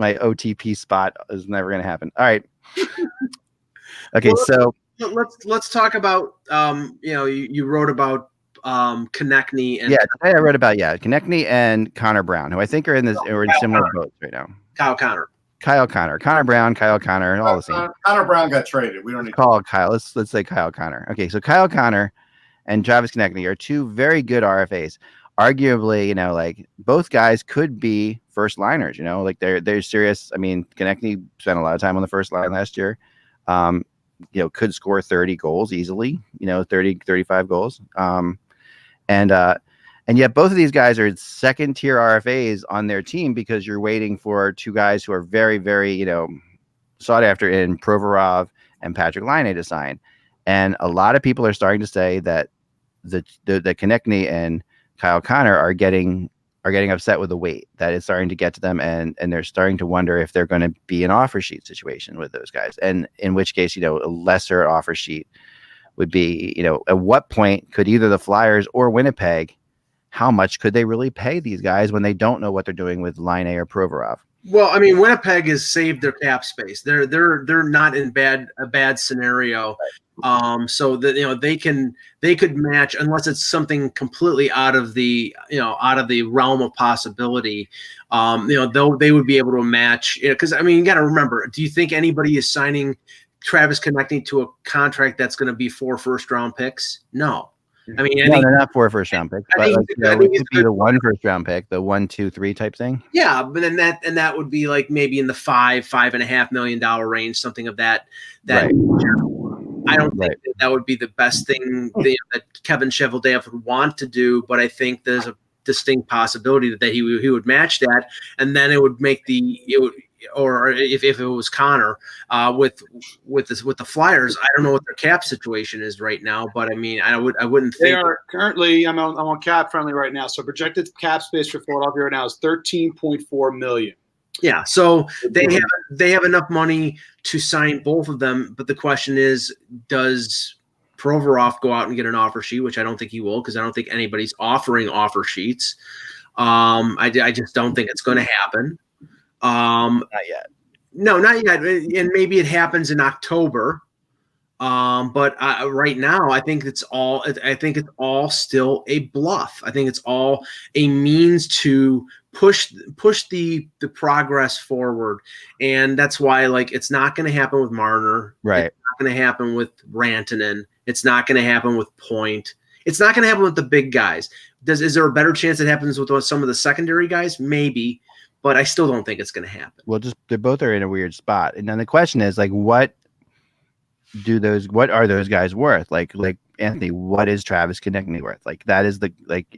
OTP spot is never going to happen. All right. Okay, well, so let's talk about you wrote about Konechny and today I wrote about Konechny and Connor Brown, who I think are in similar boats right now. Kyle Connor, Connor Brown, Kyle Connor, all the same. Connor Brown got traded. We don't need to call Kyle. Let's say Kyle Connor. Okay, so Kyle Connor and Travis Konechny are two very good RFAs. Arguably, like both guys could be first liners. Like they're serious. I mean, Konechny spent a lot of time on the first line last year. Could score 30 goals easily. 30, 35 goals. And yet both of these guys are second tier RFAs on their team because you're waiting for two guys who are very, very, sought after in Provorov and Patrick Laine to sign. And a lot of people are starting to say that the Konechny and Kyle Connor are getting upset with the weight, that it's starting to get to them, and they're starting to wonder if they're going to be an offer sheet situation with those guys. And in which case, a lesser offer sheet would be, at what point could either the Flyers or Winnipeg, how much could they really pay these guys when they don't know what they're doing with Laine or Provorov? Well, I mean, Winnipeg has saved their cap space. They're not in a bad scenario. So that they could match, unless it's something completely out of the realm of possibility. They would be able to match. Because I mean, you got to remember. Do you think anybody is signing Travis Konechny to a contract that's going to be 4 first-round picks? No. I mean, they're not 4 first-round picks, but it would be the 1 first-round pick, the 1, 2, 3 type thing. Yeah, but then that would be like maybe in the $5.5 million range, something of that. Right. I don't think that would be the best thing that Kevin Cheveldayoff would want to do, but I think there's a distinct possibility that he would match that, and then it would make or if it was Connor with the Flyers. I don't know what their cap situation is right now, but I mean, I wouldn't think they are currently. I'm on cap friendly right now, so projected cap space for Philadelphia right now is $13.4 million. Yeah, so they have enough money to sign both of them, but the question is, does Provorov go out and get an offer sheet, which I don't think he will, because I don't think anybody's offering offer sheets. I just don't think it's going to happen. Not yet. No, not yet. And maybe it happens in October. But right now, I think it's all still a bluff. I think it's all a means to push the progress forward, and that's why it's not going to happen with Marner. Right. It's not going to happen with Rantanen. It's not going to happen with Point. It's not going to happen with the big guys. Is there a better chance it happens with some of the secondary guys? Maybe, but I still don't think it's going to happen. Well, they both are in a weird spot, and then the question is what are those guys worth? Like Anthony, what is Travis Konechny worth? That is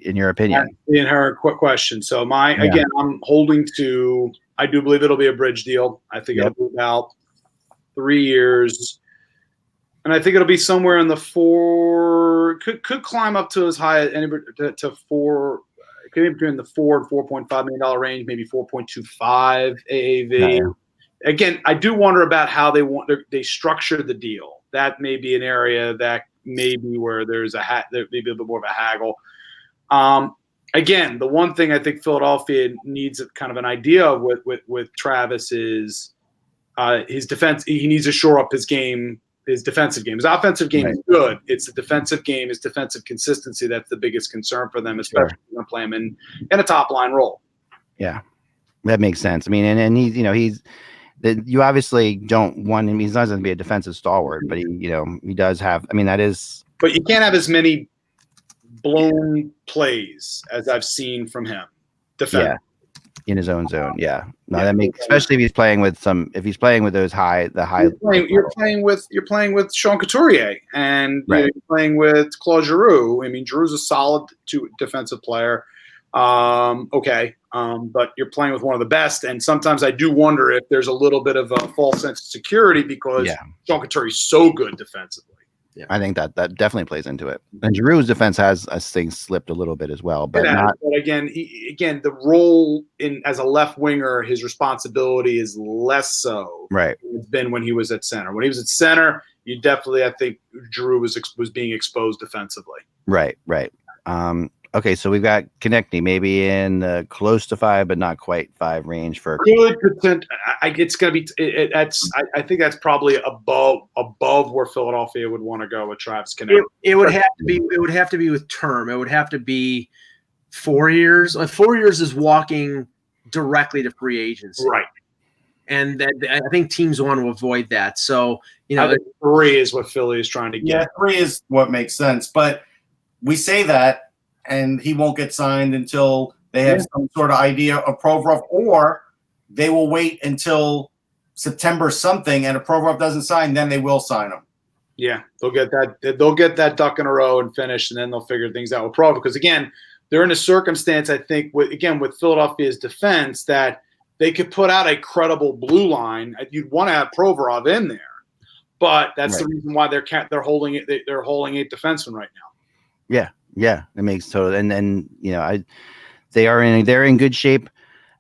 in your opinion. In her quick question. So again, I'm holding to. I do believe it'll be a bridge deal. I think it'll be about 3 years, and I think it'll be somewhere in the four. Could climb up to as high as to four. It could be between the $4 and $4.5 million range, maybe 4.25 AAV. Yeah. Again, I do wonder about how they structure the deal. That may be an area that may be where there may be a bit more of a haggle. Again, the one thing I think Philadelphia needs kind of an idea of with Travis is his defense. He needs to shore up his game, his defensive game. His offensive game is good. It's the defensive game, his defensive consistency that's the biggest concern for them, especially if you're going to play him in a top line role. Yeah, that makes sense. I mean, and he's. You obviously don't want him. He's not going to be a defensive stalwart, but he does have. I mean, that is. But you can't have as many blown plays as I've seen from him. Yeah, in his own zone. Yeah, no, that makes, especially if he's playing with if he's playing with those high. You're playing with Sean Couturier, and you're playing with Claude Giroux. I mean, Giroux's a solid defensive player. But you're playing with one of the best, and sometimes I do wonder if there's a little bit of a false sense of security because Sean Couturier is so good defensively. Yeah, I think that definitely plays into it. And Giroux's defense has things slipped a little bit as well, but not. But again, the role as a left winger, his responsibility is less so. Right. Than it's been when he was at center. When he was at center, you definitely, I think, Giroux was being exposed defensively. Right. Okay, so we've got Konechny maybe in close to 5, but not quite 5 range for good percent. It's going to be. I think that's probably above where Philadelphia would want to go with Travis Konechny. It would have to be. It would have to be with term. It would have to be 4 years. 4 years is walking directly to free agency, right? And I think teams want to avoid that. So I think 3 is what Philly is trying to get. Yeah, 3 is what makes sense. But we say that. And he won't get signed until they have some sort of idea of Provorov, or they will wait until September something, and if Provorov doesn't sign, then they will sign him. Yeah, they'll get that duck in a row and finish, and then they'll figure things out with Provorov. Because again, they're in a circumstance, I think, with Philadelphia's defense, that they could put out a credible blue line. You'd want to have Provorov in there, but that's the reason why they're holding it. They're holding 8 defensemen right now. Yeah, it makes total. And then they're in good shape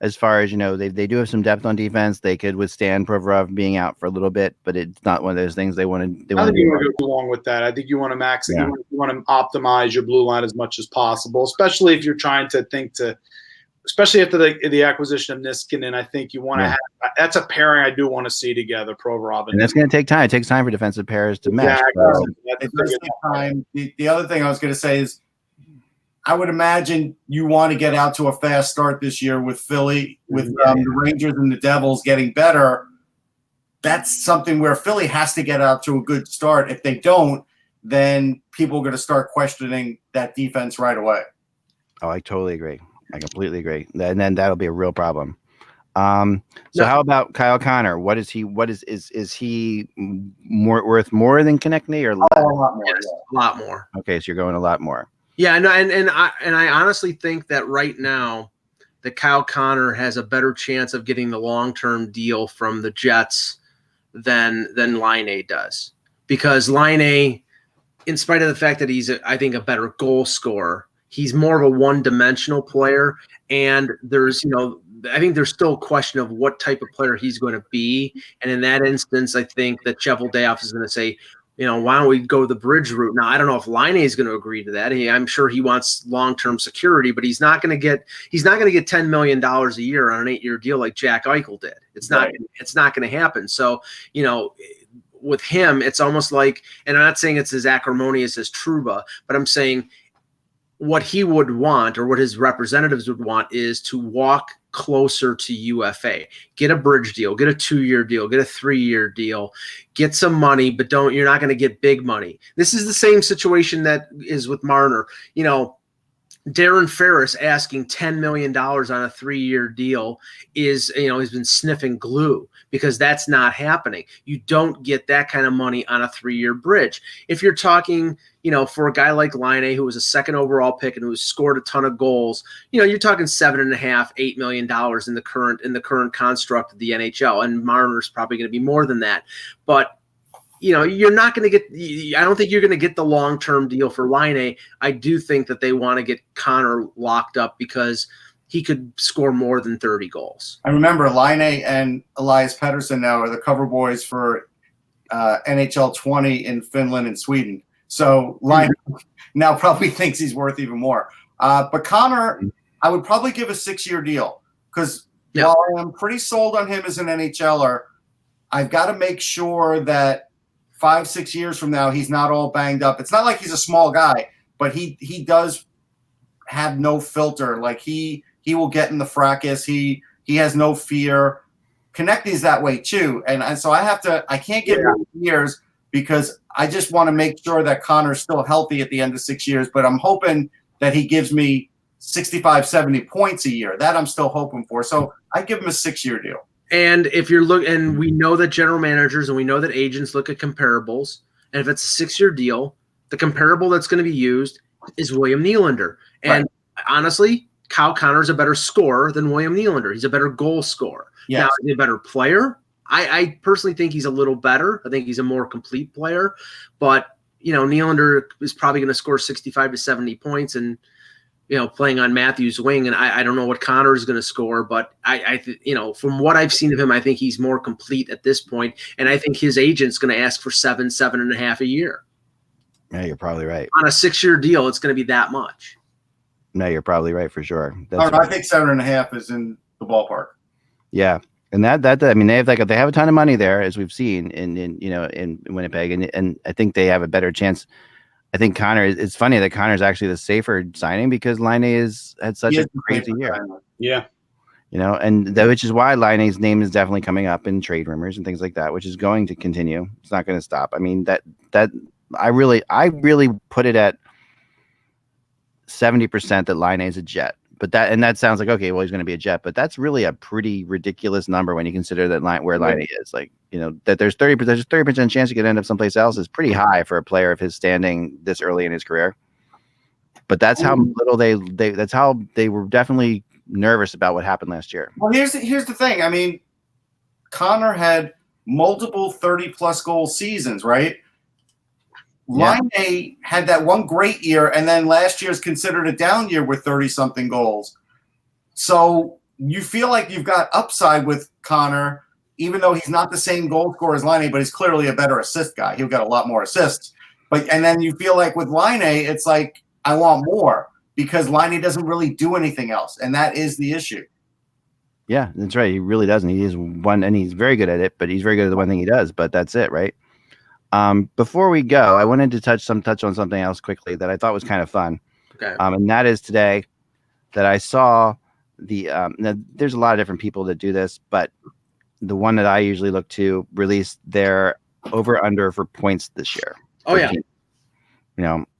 as far as they do have some depth on defense. They could withstand Provorov being out for a little bit, but it's not one of those things they want to. I think you want to go along with that. I think you want to max it. You want to optimize your blue line as much as possible, especially if you're trying to especially after the acquisition of Niskanen. I think you want to have that's a pairing I do want to see together, Provorov. And that's going to take time. It takes time for defensive pairs to mesh. It does take time. The other thing I was going to say is, I would imagine you want to get out to a fast start this year with Philly, with the Rangers and the Devils getting better. That's something where Philly has to get out to a good start. If they don't, then people are going to start questioning that defense right away. Oh, I totally agree. I completely agree. And then that'll be a real problem. How about Kyle Connor? What is he? Is he worth more than Konechny or less? A lot more. Yes, a lot more. Okay, so you're going a lot more. Yeah, no, and I honestly think that right now that Kyle Connor has a better chance of getting the long-term deal from the Jets than Laine does, because Laine, in spite of the fact that he's, I think, a better goal scorer, he's more of a one-dimensional player, and there's, I think there's still a question of what type of player he's going to be, and in that instance, I think that Cheveldayoff is going to say, why don't we go the bridge route? Now, I don't know if Laine is going to agree to that. I'm sure he wants long-term security, but he's not going to get $10 million a year on an 8-year deal like Jack Eichel did. It's not going to happen. So, with him, it's almost like, and I'm not saying it's as acrimonious as Trouba, but I'm saying what he would want, or what his representatives would want, is to walk closer to UFA, get a bridge deal, get a 2-year deal, get a 3-year deal, get some money, but you're not going to get big money. This is the same situation that is with Marner. Darren Ferris asking $10 million on a 3-year deal is, he's been sniffing glue, because that's not happening. You don't get that kind of money on a 3-year bridge. If you're talking, for a guy like Laine, who was a 2nd overall pick and who scored a ton of goals, you're talking $7.5, $8 million in the current construct of the NHL, and Marner's probably going to be more than that. But you're not going to get – I don't think you're going to get the long-term deal for Laine. I do think that they want to get Connor locked up because he could score more than 30 goals. I remember Laine and Elias Pettersson now are the cover boys for NHL 20 in Finland and Sweden. So Laine now probably thinks he's worth even more. But Connor, I would probably give a 6-year deal, because while I'm pretty sold on him as an NHLer, I've got to make sure that 5-6 years from now, he's not all banged up. It's not like he's a small guy, but he does have no filter. Like he will get in the fracas. He has no fear. Konechny's that way too. And so I can't give him years, because I just want to make sure that Connor's still healthy at the end of 6 years. But I'm hoping that he gives me 65, 70 points a year. That I'm still hoping for. So I give him a 6-year deal. And if you're and we know that general managers and we know that agents look at comparables, and if it's a 6-year deal, the comparable that's going to be used is William Nylander. And honestly, Kyle Connor is a better scorer than William Nylander. He's a better goal scorer. Yes. Now, is he a better player? I personally think he's a little better. I think he's a more complete player. But, Nylander is probably going to score 65 to 70 points and, playing on Matthews' wing. And I don't know what Connor is going to score, but from what I've seen of him, I think he's more complete at this point. And I think his agent's going to ask for 7.5 a year. Yeah, you're probably right. On a 6-year deal, it's going to be that much. No, you're probably right for sure. I think 7.5 is in the ballpark. Yeah. And that I mean, they have a ton of money there, as we've seen in Winnipeg, and I think they have a better chance. I think Connor. It's funny that Connor's actually the safer signing, because Laine had such a crazy year. Yeah, which is why Laine's name is definitely coming up in trade rumors and things like that, which is going to continue. It's not going to stop. I mean, that I really put it at 70% that Laine is a Jet. But that sounds like, okay, well, he's going to be a Jet, but that's really a pretty ridiculous number when you consider that where Laine is. Like, that there's 30% chance he could end up someplace else is pretty high for a player of his standing this early in his career. But that's how little that's how they were definitely nervous about what happened last year. Well, here's the thing. I mean, Connor had multiple 30-plus goal seasons, right? Yeah. Laine had that one great year, and then last year's considered a down year with 30-something goals. So you feel like you've got upside with Connor, even though he's not the same goal scorer as Laine, but he's clearly a better assist guy. He'll get a lot more assists. And then you feel like with Laine, it's like, I want more, because Laine doesn't really do anything else, and that is the issue. Yeah, that's right. He really doesn't. He is one, and he's very good at it, but he's very good at the one thing he does, but that's it, right? Before we go, I wanted to touch on something else quickly that I thought was kind of fun. Okay. And that is today that I saw now there's a lot of different people that do this, but the one that I usually look to release their over under for points this year. Oh yeah.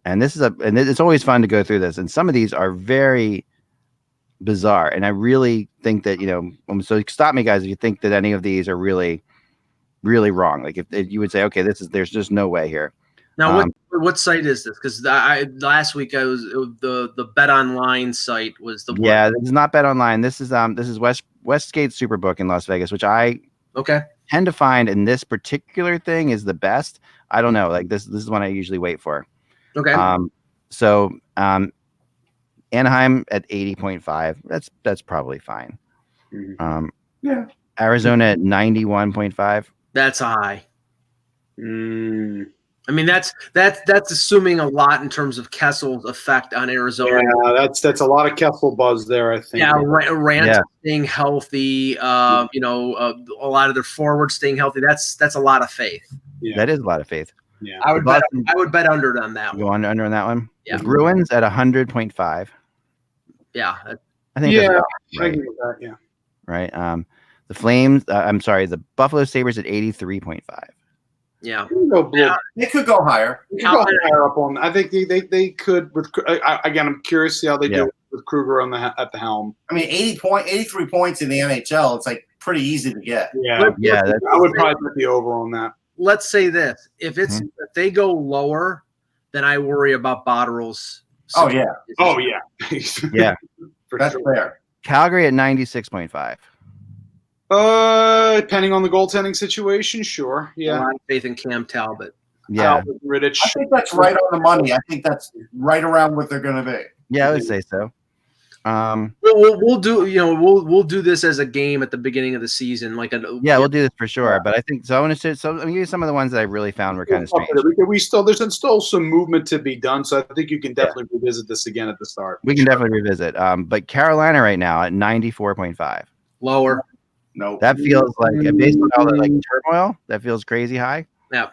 And this is and it's always fun to go through this. And some of these are very bizarre. And I really think that, so stop me, guys, if you think that any of these are really, really wrong. Like if you would say, okay, there's just no way here. Now, what site is this? Because last week the Bet Online site was the one. Yeah, this is not Bet Online. This is Westgate Superbook in Las Vegas, which I tend to find in this particular thing is the best. I don't know, like this is one I usually wait for. Okay. So Anaheim at 80.5. That's probably fine. Yeah. Arizona at 91.5. That's high. I mean, that's assuming a lot in terms of Kessel's effect on Arizona. Yeah, that's a lot of Kessel buzz there, I think. Yeah, Rant staying healthy. A lot of their forwards staying healthy. That's a lot of faith. Yeah. That is a lot of faith. Yeah, I would bet under on that. Go under on that one. Yeah, the Bruins at 100.5. Yeah, I think. Yeah, right. I agree with that. Yeah. Right. The Flames. The Buffalo Sabres at 83.5. Yeah. They could go higher. They could go higher up on. I think they could. With again, I'm curious to see how they do with Kruger at the helm. I mean, 83 points in the NHL. It's like pretty easy to get. Yeah, I would probably put the over on that. Let's say this: if they go lower, then I worry about Botterill's. Oh yeah. Yeah. That's fair. Calgary at 96.5. Depending on the goaltending situation, sure. Yeah. A lot of faith in Cam Talbot. Yeah. Rittich. I think that's right on the money. I think that's right around what they're going to be. Yeah, I would say so. We'll do this as a game at the beginning of the season, we'll do this for sure. But I think so. I'm going to give you some of the ones that I really found were kind of strange. There's still some movement to be done, so I think you can definitely revisit this again at the start. We can definitely revisit. But Carolina right now at 94.5. Lower. No, that feels like based on all the turmoil. That feels crazy high. Yeah,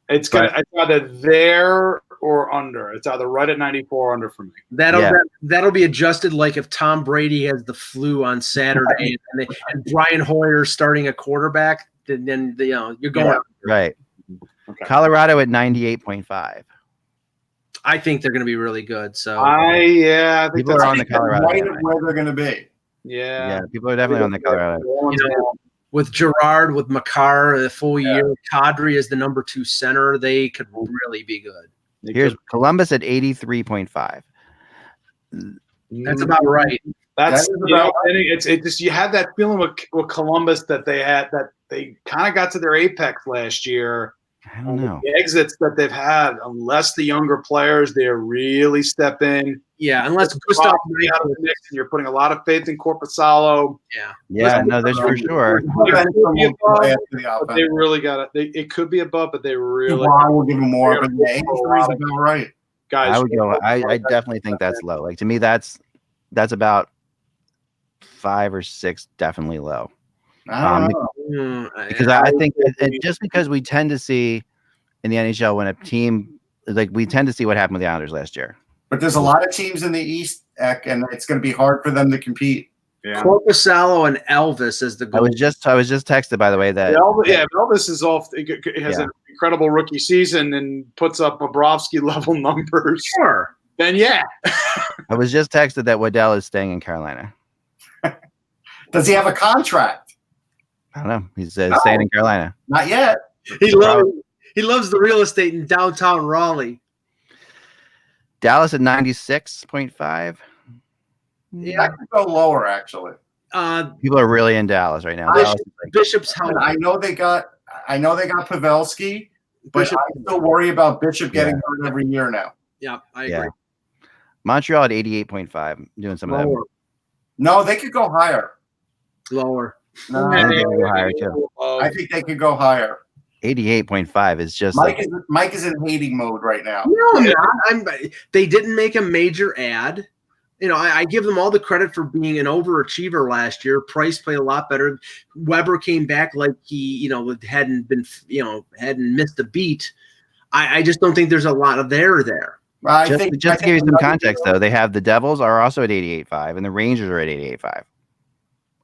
it's either there or under. It's either right at 94 or under for me. That'll be adjusted like if Tom Brady has the flu on Saturday and Brian Hoyer starting a quarterback. Then you're going right. Okay. Colorado at 98.5. I think they're going to be really good. So I think people are on the Colorado right where they're going to be. Yeah, people are definitely on the Colorado. With Gerard, with Makar, the full year, Kadri is the number 2 center. They could really be good. Here's Columbus at 83.5. That's about right. It's just you had that feeling with Columbus that they kind of got to their apex last year. I don't know. The exits that they've had, unless the younger players they really step in. Yeah, unless Gustav out of the mix, and you're putting a lot of faith in Corpusalo. Yeah, no, that's for sure. They really got it. It could be above, but they really. We'll give them more, but 83 is about right. Guys, I would go. I definitely think that's low. Like to me, that's about 5 or 6, definitely low. Because I think just because we tend to see in the NHL when a team we tend to see what happened with the Islanders last year. But there's a lot of teams in the East, Eck, and it's going to be hard for them to compete. Yeah. Corpusalo and Elvis as the goal. I was just texted, by the way, that Elvis is off. Has an incredible rookie season and puts up Bobrovsky level numbers. Sure. Then I was just texted that Waddell is staying in Carolina. Does he have a contract? I don't know. He's staying in Carolina. Not yet. He loves the real estate in downtown Raleigh. Dallas at 96.5. Yeah, I could go lower actually. People are really in Dallas right now. Bishop's helmet. I know they got Pavelski, but I still worry about Bishop getting hurt every year now. Yeah, I agree. Montreal at 88.5. Doing some of that. No, they could go higher. Lower. No, they could go higher too. I think they could go higher. 88.5 is just Mike is in hating mode right now. No, I'm not. They didn't make a major ad. I give them all the credit for being an overachiever last year. Price played a lot better. Weber came back like he, hadn't missed a beat. I just don't think there's a lot of there. Just to give you some context, though, they have the Devils are also at 88.5, and the Rangers are at 88.5,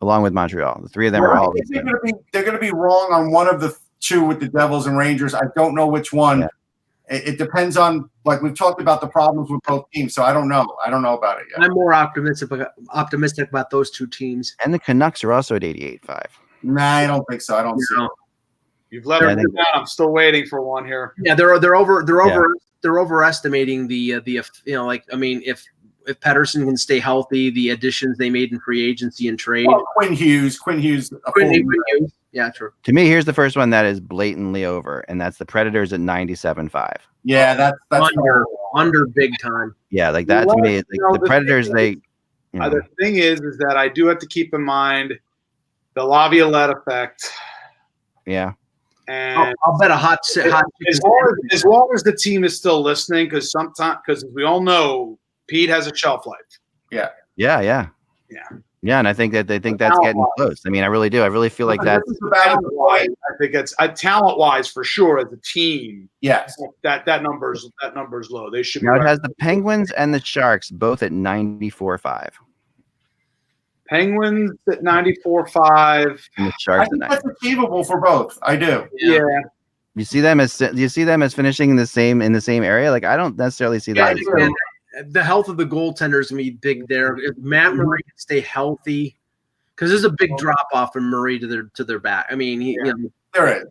along with Montreal. The three of them are all. They're going to be wrong on one of the two with the Devils and Rangers. I don't know which one. Yeah. It depends on, we've talked about the problems with both teams, so I don't know. I don't know about it yet. I'm more optimistic about those two teams. And the Canucks are also at 88.5. Nah, I don't think so. I don't see it. You've let her down. I'm still waiting for one here. Yeah, they're overestimating the if Pettersson can stay healthy, the additions they made in free agency and trade. Well, Quinn Hughes. Yeah, true. To me, here's the first one that is blatantly over, and that's the Predators at 97.5. Yeah, that's under big time. Yeah, like that to me, like the Predators. The thing is that I do have to keep in mind the Laviolette effect. Yeah. And I'll bet a hot as long as the team is still listening, because as we all know, Pete has a shelf life. Yeah. And I think that's getting close. I mean, I really do. I really feel like that's I think it's talent-wise for sure as a team. Yes, that number's low. They should. Now it has the Penguins and the Sharks both at 94.5. Penguins at 94.5. And the Sharks I think that's achievable for both. I do. Yeah. You see them as finishing in the same area? Like I don't necessarily see that. The health of the goaltenders is gonna be big there. If Matt Murray can stay healthy, because there's a big drop off from Murray to their back. I mean, there is.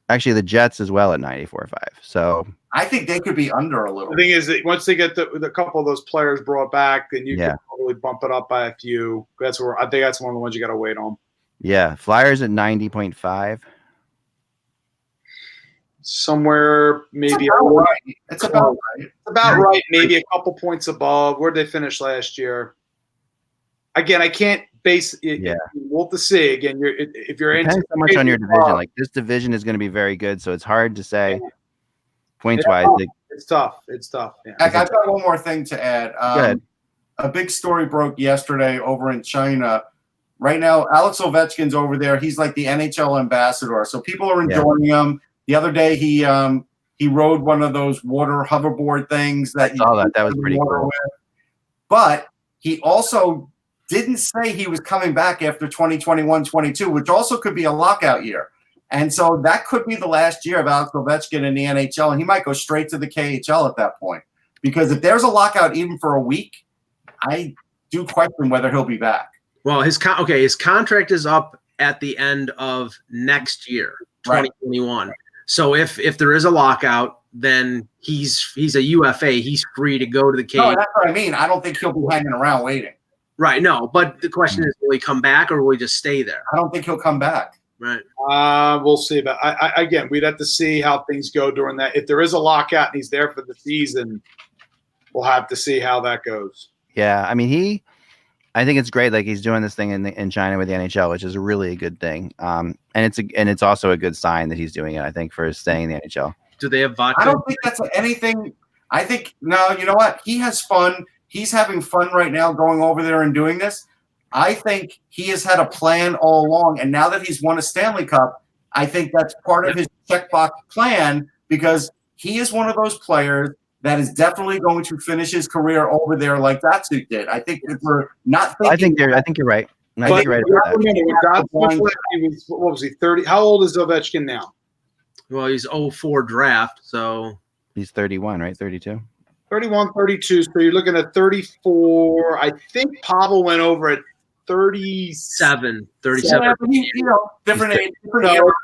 Actually, the Jets as well at 94.5. So I think they could be under a little. The thing is that once they get the couple of those players brought back, then you can probably bump it up by a few. I think that's one of the ones you got to wait on. Yeah, Flyers at 90.5. Somewhere maybe it's about right. Maybe a couple points above. Where did they finish last year? Again, I can't base it. Yeah, we'll have to see. Again, if you're in so much on your division. Like this division is going to be very good, so it's hard to say points wise. It's tough. Yeah. I've got one more thing to add. A big story broke yesterday over in China. Right now, Alex Ovechkin's over there. He's like the NHL ambassador, so people are enjoying him. The other day, he rode one of those water hoverboard things that I saw that was pretty cool. But he also didn't say he was coming back after 2021-22, which also could be a lockout year. And so that could be the last year of Alex Ovechkin in the NHL, and he might go straight to the KHL at that point. Because if there's a lockout even for a week, I do question whether he'll be back. Well, his contract is up at the end of next year, 2021. Right. So if there is a lockout, then he's a UFA. He's free to go to the KHL. No, that's what I mean. I don't think he'll be hanging around waiting. Right. No, but the question is, will he come back or will he just stay there? I don't think he'll come back. Right. We'll see. But again, we'd have to see how things go during that. If there is a lockout and he's there for the season, we'll have to see how that goes. Yeah, I mean, I think it's great. Like he's doing this thing in China with the NHL, which is really a good thing. And it's also a good sign that he's doing it. I think for staying in the NHL. Do they have vodka? I don't think that's anything. I think no. You know what? He has fun. He's having fun right now, going over there and doing this. I think he has had a plan all along, and now that he's won a Stanley Cup, I think that's part of his checkbox plan because he is one of those players that is definitely going to finish his career over there like Datsuk did. I think if we're not thinking, I think you're right. I think you're right about that. What was he, 30? How old is Ovechkin now? Well, he's 04 draft, so he's 31, right? 32. 31, 32. So you're looking at 34. I think Pavel went over at 37. 37. Different age.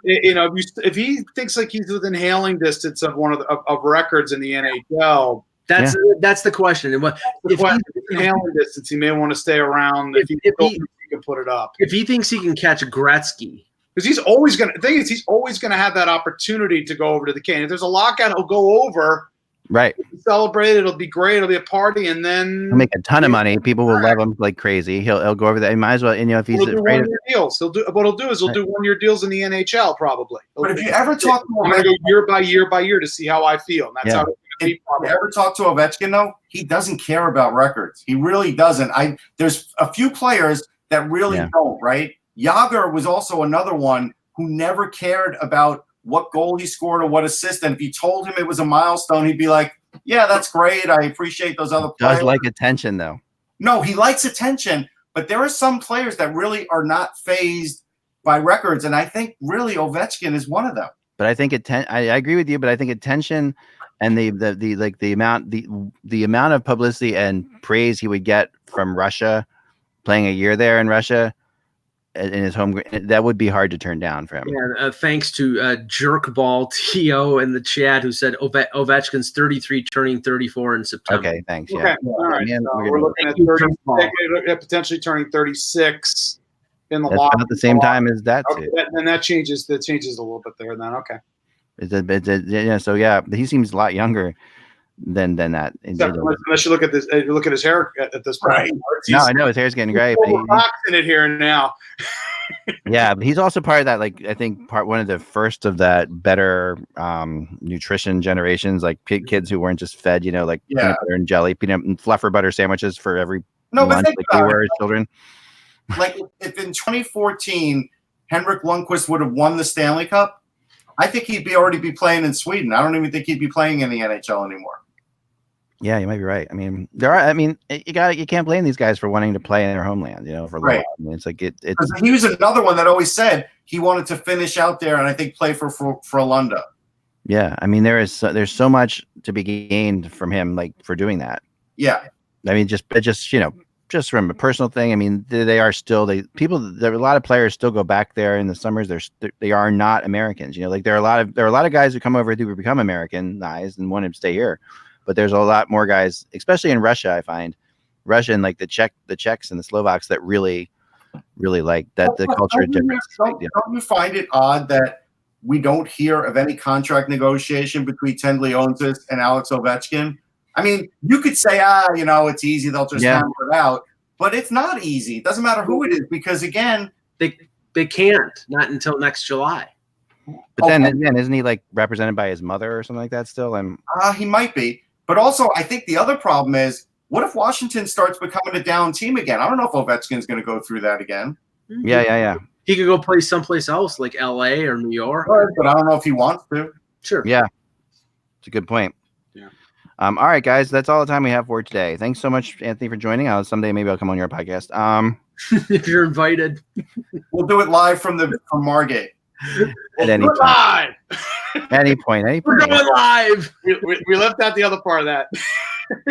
If he thinks like he's within hailing distance of one of records in the NHL, that's the question. If he's in hailing distance, he may want to stay around. If he can put it up. If he thinks he can catch Gretzky. Because he's always going to have that opportunity to go over to the K. And if there's a lockout, he'll go over. Right. Celebrate. It'll be great. It'll be a party, and then he'll make a ton of money. People will love him like crazy. He'll go over there. He might as well. If he's afraid of deals, he'll do 1-year deals in the NHL probably. But if you ever talk to him, I'm going to go year by year to see how I feel. And that's how. If you ever talk to Ovechkin though, he doesn't care about records. He really doesn't. There's a few players that really don't. Right. Yager was also another one who never cared about what goal he scored or what assist. And if you told him it was a milestone, he'd be like, yeah, that's great. I appreciate those other players. Does like attention, though. No, he likes attention. But there are some players that really are not fazed by records. And I think really Ovechkin is one of them. But I think I agree with you, but I think attention and the amount of publicity and praise he would get from Russia, playing a year there in Russia, in his home. That would be hard to turn down for him. Yeah, thanks to Jerkball T.O. in the chat who said Ovechkin's 33, turning 34 in September. Okay, thanks. Okay, Yeah. all right. Man, So we're we're gonna- looking at Jerkball. potentially turning 36 in the That's lock. about the same time as that. Okay, and that changes. That changes a little bit there. Then okay. Yeah. So yeah, he seems a lot younger than that. Unless you look at this, you look at his hair at this point. Right. No, I know his hair's getting gray, but boxing it here and now. yeah, but he's also part of that. Like I think one of the first of that better nutrition generations, like kids who weren't just fed, like peanut butter and jelly, peanut and fluffer butter sandwiches for every lunch, think like we about were it. as children. Like if in 2014 Henrik Lundqvist would have won the Stanley Cup, I think he'd already be playing in Sweden. I don't even think he'd be playing in the NHL anymore. Yeah, you might be right. I mean, you can't blame these guys for wanting to play in their homeland, for a little while. I mean, it's like it's. He was another one that always said he wanted to finish out there and I think play for Frölunda. Yeah, I mean, there's so much to be gained from him, like for doing that. Yeah, I mean, just from a personal thing. I mean, they are still there are a lot of players still go back there in the summers. They are not Americans. Like there are a lot of guys who come over who become Americanized and want to stay here. But there's a lot more guys, especially in Russia. I find Russia and like the Czechs and the Slovaks that really like that the culture difference. Don't you find it odd that we don't hear of any contract negotiation between Ted Leonsis and Alex Ovechkin? I mean, you could say, it's easy. They'll just hammer it out. But it's not easy. It doesn't matter who it is because, again, they can't. Not until next July. But then again, isn't he like represented by his mother or something like that still? He might be. But also, I think the other problem is, what if Washington starts becoming a down team again? I don't know if Ovechkin's going to go through that again. Yeah. He could go play someplace else, like L.A. or New York. But I don't know if he wants to. Sure. Yeah. It's a good point. Yeah. All right, guys. That's all the time we have for today. Thanks so much, Anthony, for joining. Someday maybe I'll come on your podcast. If you're invited. We'll do it live from Margate. At any point. Live. Any point. We're going live. We left out the other part of that.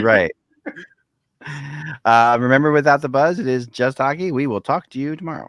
Right. Remember, without the buzz, it is just hockey. We will talk to you tomorrow.